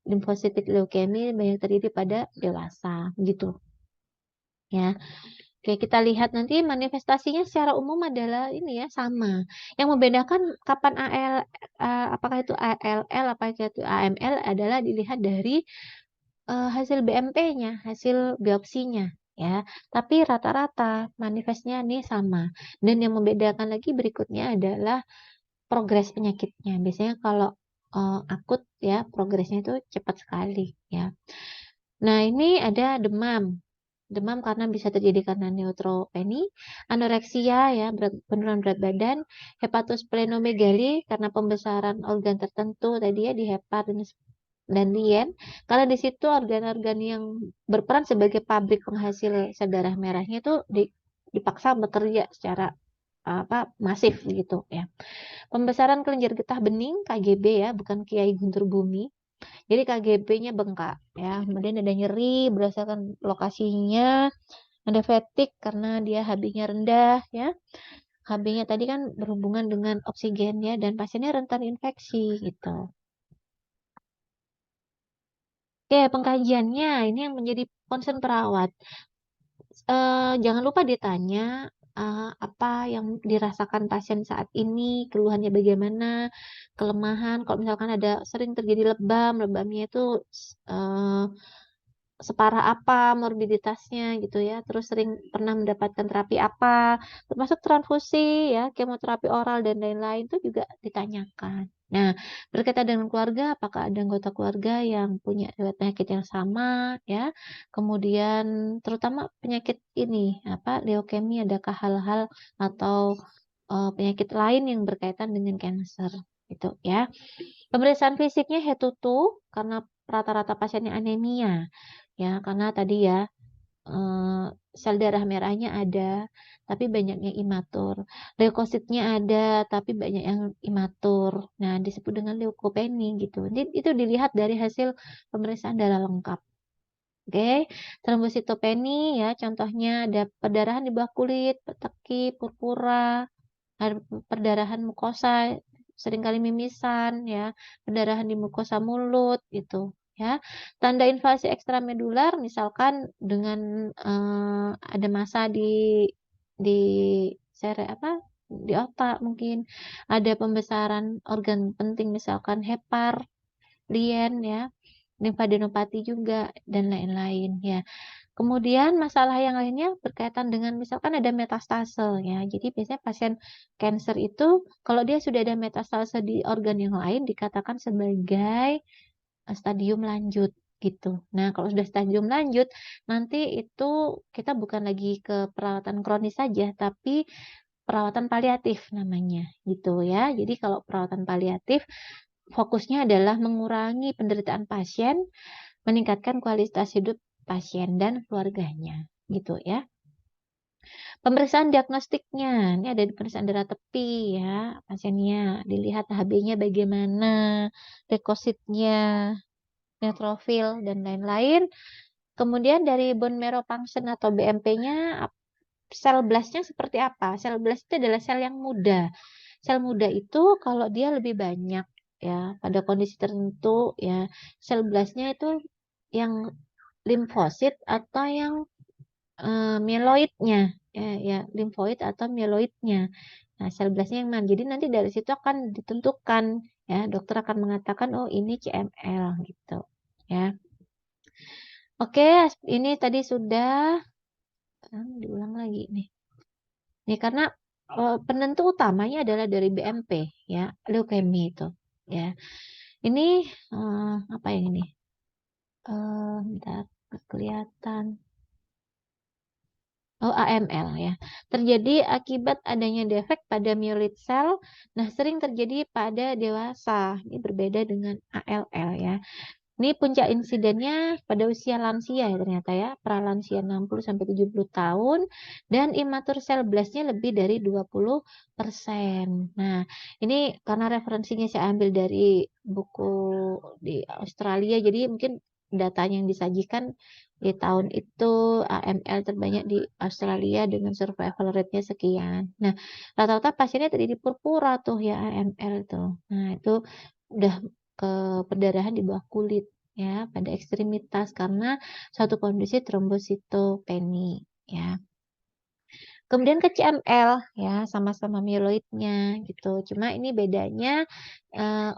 limfositik leukemia banyak terjadi pada dewasa gitu. Ya. Oke, kita lihat nanti manifestasinya secara umum adalah ini ya, sama. Yang membedakan kapan apakah itu ALL, apakah itu AML adalah dilihat dari hasil BMP-nya, hasil biopsinya ya. Tapi rata-rata manifestnya ini sama. Dan yang membedakan lagi berikutnya adalah progres penyakitnya. Biasanya kalau akut ya, progresnya itu cepat sekali ya. Nah, ini ada demam. Demam karena bisa terjadi karena neutropeni, anoreksia ya, penurunan berat badan, hepatosplenomegali karena pembesaran organ tertentu tadi ya di hepar dan lien. Karena di situ organ-organ yang berperan sebagai pabrik penghasil sel darah merahnya itu dipaksa bekerja secara masif gitu ya. Pembesaran kelenjar getah bening KGB ya, bukan Kiai Guntur Bumi. Jadi KGB-nya bengkak ya. Kemudian ada nyeri berdasarkan lokasinya, ada fatigue karena dia HB-nya rendah ya. HB-nya tadi kan berhubungan dengan oksigen ya, dan pasiennya rentan infeksi gitu. Oke, pengkajiannya ini yang menjadi concern perawat. jangan lupa ditanya apa yang dirasakan pasien saat ini, keluhannya bagaimana, kelemahan. Kalau misalkan ada sering terjadi lebam, lebamnya itu separah apa morbiditasnya gitu ya, terus sering pernah mendapatkan terapi apa, termasuk transfusi ya, kemoterapi oral dan lain-lain itu juga ditanyakan. Nah, berkaitan dengan keluarga, apakah ada anggota keluarga yang punya riwayat penyakit yang sama ya, kemudian terutama penyakit ini, apa, leukemia, adakah hal-hal atau, penyakit lain yang berkaitan dengan kanker, gitu ya. Pemeriksaan fisiknya head to toe karena rata-rata pasiennya anemia. Ya, karena tadi ya, sel darah merahnya ada, tapi banyaknya imatur. Leukositnya ada, tapi banyak yang imatur. Nah, disebut dengan leukopeni gitu. Itu dilihat dari hasil pemeriksaan darah lengkap. Oke, trombositopeni ya, contohnya ada perdarahan di bawah kulit, peteki, purpura, ada perdarahan mukosa, seringkali mimisan ya, perdarahan di mukosa mulut gitu ya. Tanda invasi ekstramedular misalkan dengan, ada massa di di otak mungkin, ada pembesaran organ penting misalkan hepar, lien ya, limfadenopati juga dan lain-lain ya. Kemudian masalah yang lainnya berkaitan dengan misalkan ada metastase ya. Jadi biasanya pasien kanker itu kalau dia sudah ada metastase di organ yang lain dikatakan sebagai, stadium lanjut gitu. Nah, kalau sudah stadium lanjut nanti itu kita bukan lagi ke perawatan kronis saja, tapi perawatan paliatif namanya gitu ya. Jadi kalau perawatan paliatif fokusnya adalah mengurangi penderitaan pasien, meningkatkan kualitas hidup pasien dan keluarganya, gitu ya. Pemeriksaan diagnostiknya, ini ada pemeriksaan darah tepi ya, pasiennya, dilihat HB-nya bagaimana, leukositnya, neutrofil, dan lain-lain. Kemudian dari bone marrow function atau BMP-nya, sel blast-nya seperti apa? Sel blast itu adalah sel yang muda. Sel muda itu kalau dia lebih banyak ya, pada kondisi tertentu ya, sel blast-nya itu yang limfosit atau yang mieloidnya, ya limfoid atau mieloidnya. Nah, sel blastnya yang mana? Jadi nanti dari situ akan ditentukan ya, dokter akan mengatakan, oh ini CML gitu ya. Oke, ini tadi sudah diulang lagi nih. Nih karena penentu utamanya adalah dari BMP ya, leukemia itu ya. Ini apa yang ini? Bentar, nggak kelihatan. Oh, AML ya. Terjadi akibat adanya defek pada myeloid sel. Nah, sering terjadi pada dewasa. Ini berbeda dengan ALL ya. Ini puncak insidennya pada usia lansia ya ternyata ya. Pralansia 60 sampai 70 tahun dan imatur sel blastnya lebih dari 20%. Nah, ini karena referensinya saya ambil dari buku di Australia jadi mungkin datanya yang disajikan di tahun itu AML terbanyak di Australia dengan survival rate-nya sekian. Nah, rata-rata pasiennya terjadi purpura tuh ya AML tuh. Nah, itu udah ke perdarahan di bawah kulit ya pada ekstremitas karena suatu kondisi trombositopeni ya. Kemudian ke CML ya sama-sama mieloidnya gitu. Cuma ini bedanya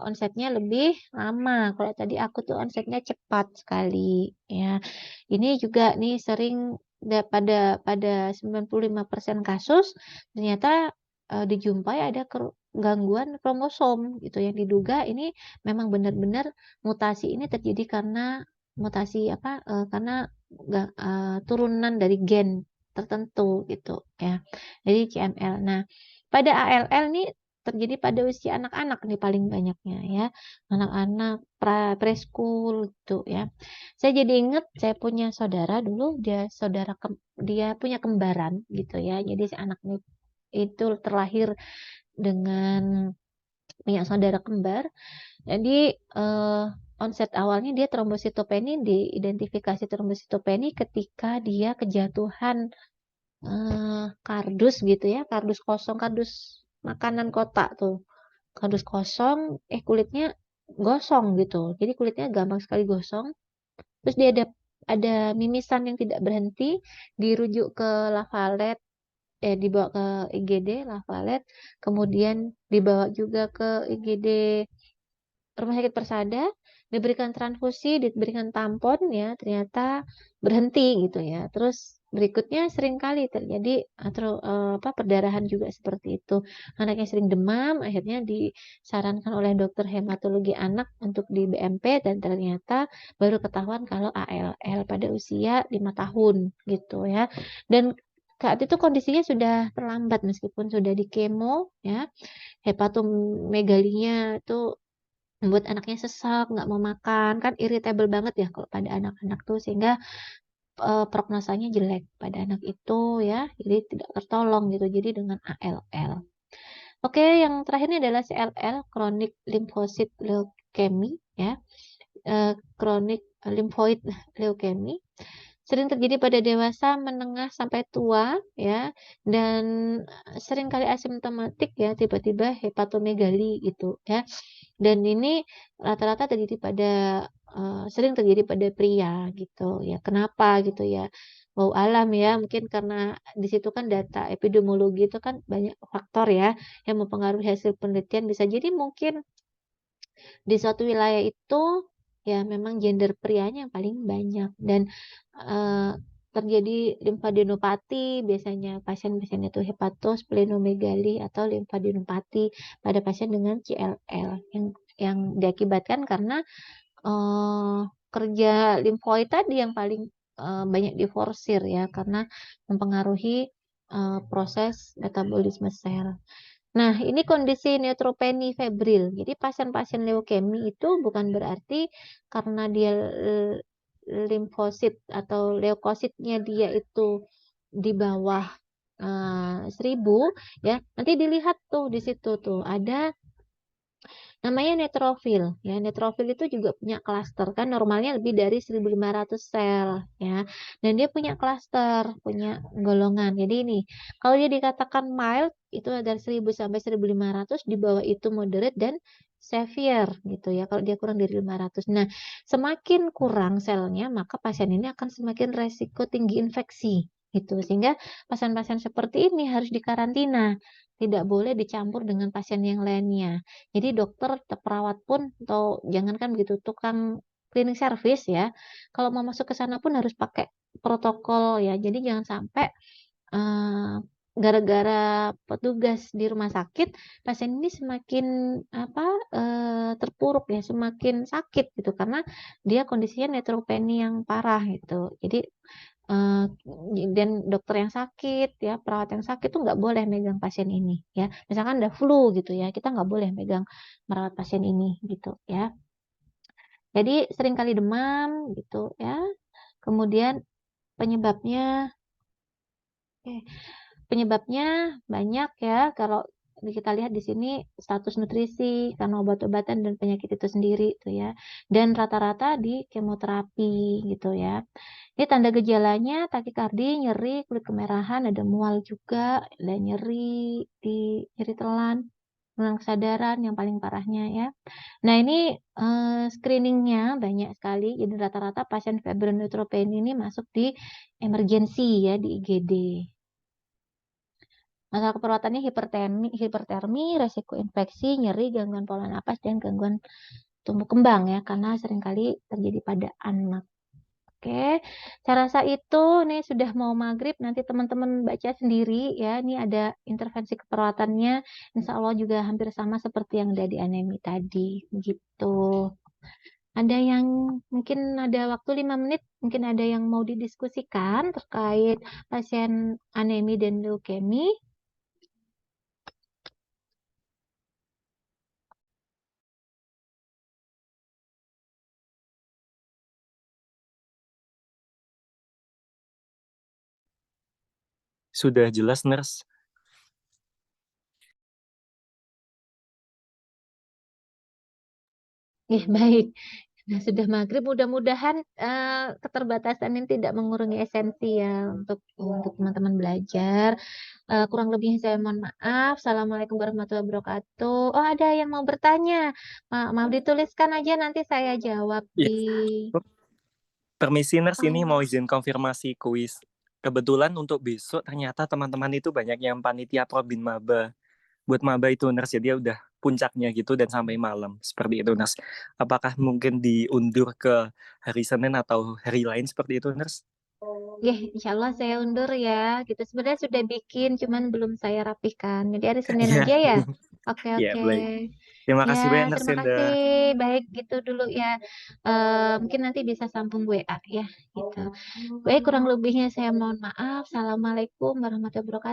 onsetnya lebih lama. Kalau tadi aku tuh onsetnya cepat sekali ya. Ini juga nih sering pada 95% kasus ternyata dijumpai ada gangguan kromosom gitu yang diduga ini memang benar-benar mutasi ini terjadi karena mutasi apa karena turunan dari gen tertentu gitu ya. Jadi CML. Nah, pada ALL nih terjadi pada usia anak-anak nih paling banyaknya ya. Anak-anak preschool gitu ya. Saya jadi ingat saya punya saudara dulu dia punya kembaran gitu ya. Jadi si anak ini itu terlahir dengan punya saudara kembar. Jadi onset awalnya dia trombositopeni diidentifikasi trombositopeni ketika dia kejatuhan kardus gitu ya, kardus kosong, kardus makanan kotak tuh. Kardus kosong, kulitnya gosong gitu. Jadi kulitnya gampang sekali gosong. Terus dia ada ada mimisan yang tidak berhenti, dirujuk ke Lafalet, dibawa ke IGD Lafalet, kemudian dibawa juga ke IGD Rumah Sakit Persada, diberikan transfusi, diberikan tampon ya, ternyata berhenti gitu ya. Terus berikutnya sering kali terjadi perdarahan juga seperti itu. Anaknya sering demam, akhirnya disarankan oleh dokter hematologi anak untuk di BMP dan ternyata baru ketahuan kalau ALL pada usia 5 tahun gitu ya. Dan saat itu kondisinya sudah terlambat meskipun sudah di kemo ya, hepatomegalinya itu membuat anaknya sesak, nggak mau makan, kan irritable banget ya kalau pada anak-anak tuh, sehingga prognosanya jelek pada anak itu ya, jadi tidak tertolong gitu, jadi dengan ALL. Oke, yang terakhir ini adalah CLL, chronic lymphocyte leukemia ya, chronic lymphoid leukemia. Sering terjadi pada dewasa, menengah sampai tua ya, dan seringkali asimptomatik ya, tiba-tiba hepatomegali gitu ya. Dan ini rata-rata terjadi pada sering terjadi pada pria gitu ya. Kenapa gitu ya? Wallahu alam ya, mungkin karena di situ kan data epidemiologi itu kan banyak faktor ya yang mempengaruhi hasil penelitian. Bisa jadi mungkin di suatu wilayah itu ya memang gender prianya yang paling banyak dan eh, terjadi limfadenopati, biasanya pasien-pasien itu hepatosplenomegali atau limfadenopati pada pasien dengan CLL yang diakibatkan karena eh, kerja limfoid tadi yang paling banyak diforsir ya karena mempengaruhi proses metabolisme sel. Nah, ini kondisi neutropeni febril. Jadi pasien-pasien leukemi itu bukan berarti karena dia limfosit atau leukositnya dia itu di bawah 1000 ya. Nanti dilihat tuh di situ tuh ada namanya neutrofil ya. Neutrofil itu juga punya klaster kan normalnya lebih dari 1.500 sel ya. Dan dia punya klaster, punya golongan. Jadi ini kalau dia dikatakan mild itu dari 1.000 sampai 1.500, di bawah itu moderate dan severe gitu ya. Kalau dia kurang dari 500. Nah, semakin kurang selnya maka pasien ini akan semakin resiko tinggi infeksi gitu. Sehingga pasien-pasien seperti ini harus dikarantina. Tidak boleh dicampur dengan pasien yang lainnya. Jadi dokter, perawat pun atau jangankan begitu tukang cleaning service ya, kalau mau masuk ke sana pun harus pakai protokol ya. Jadi jangan sampai eh, gara-gara petugas di rumah sakit pasien ini semakin apa terpuruk ya, semakin sakit gitu karena dia kondisinya neutropenia yang parah gitu. Jadi eh, dan dokter yang sakit ya, perawat yang sakit tuh nggak boleh megang pasien ini ya. Misalkan ada flu gitu ya, kita nggak boleh megang merawat pasien ini gitu ya. Jadi sering kali demam gitu ya. Kemudian penyebabnya eh, penyebabnya banyak ya. Kalau kita lihat di sini status nutrisi karena obat-obatan dan penyakit itu sendiri tuh ya. Dan rata-rata di kemoterapi gitu ya. Ini tanda gejalanya takikardi, nyeri, kulit kemerahan, ada mual juga, ada nyeri di nyeri telan, hilang kesadaran yang paling parahnya ya. Nah ini screeningnya banyak sekali. Jadi rata-rata pasien febrile neutropenia ini masuk di emergensi ya di IGD. Masalah keperawatannya hipertermi, resiko infeksi, nyeri, gangguan pola napas, dan gangguan tumbuh kembang ya, karena seringkali terjadi pada anak. Oke, saya rasa itu nih sudah mau maghrib, nanti teman-teman baca sendiri ya. Ini ada intervensi keperawatannya, insya Allah juga hampir sama seperti yang ada di anemi tadi, begitu. Ada yang mungkin ada waktu 5 menit, mungkin ada yang mau didiskusikan terkait pasien anemi dan leukemi. Sudah jelas, Nurse. Baik. Nah, sudah maghrib, mudah-mudahan keterbatasan ini tidak mengurangi esensi ya untuk teman-teman belajar. Kurang lebihnya saya mohon maaf. Assalamualaikum warahmatullahi wabarakatuh. Oh, ada yang mau bertanya. Mau dituliskan aja nanti saya jawab Iya. di Permisi Nurse, ini mau Oh, izin konfirmasi kuis. Kebetulan untuk besok ternyata teman-teman itu banyak yang panitia Probin Maba. Buat Maba itu Nurse, jadi ya udah puncaknya gitu dan sampai malam. Seperti itu Nurse. Apakah mungkin diundur ke hari Senin atau hari lain seperti itu Nurse? ya, insya Allah saya undur ya. Gitu sebenarnya sudah bikin, cuman belum saya rapihkan. Jadi hari Senin Iya, aja ya. Oke, ya oke. baik. Terima Ya, kasih banyak Nurse terima Indah. kasih. Baik gitu dulu ya. Mungkin nanti bisa sambung WA ya, gitu. Baik, kurang lebihnya saya mohon maaf. Assalamualaikum warahmatullahi wabarakatuh.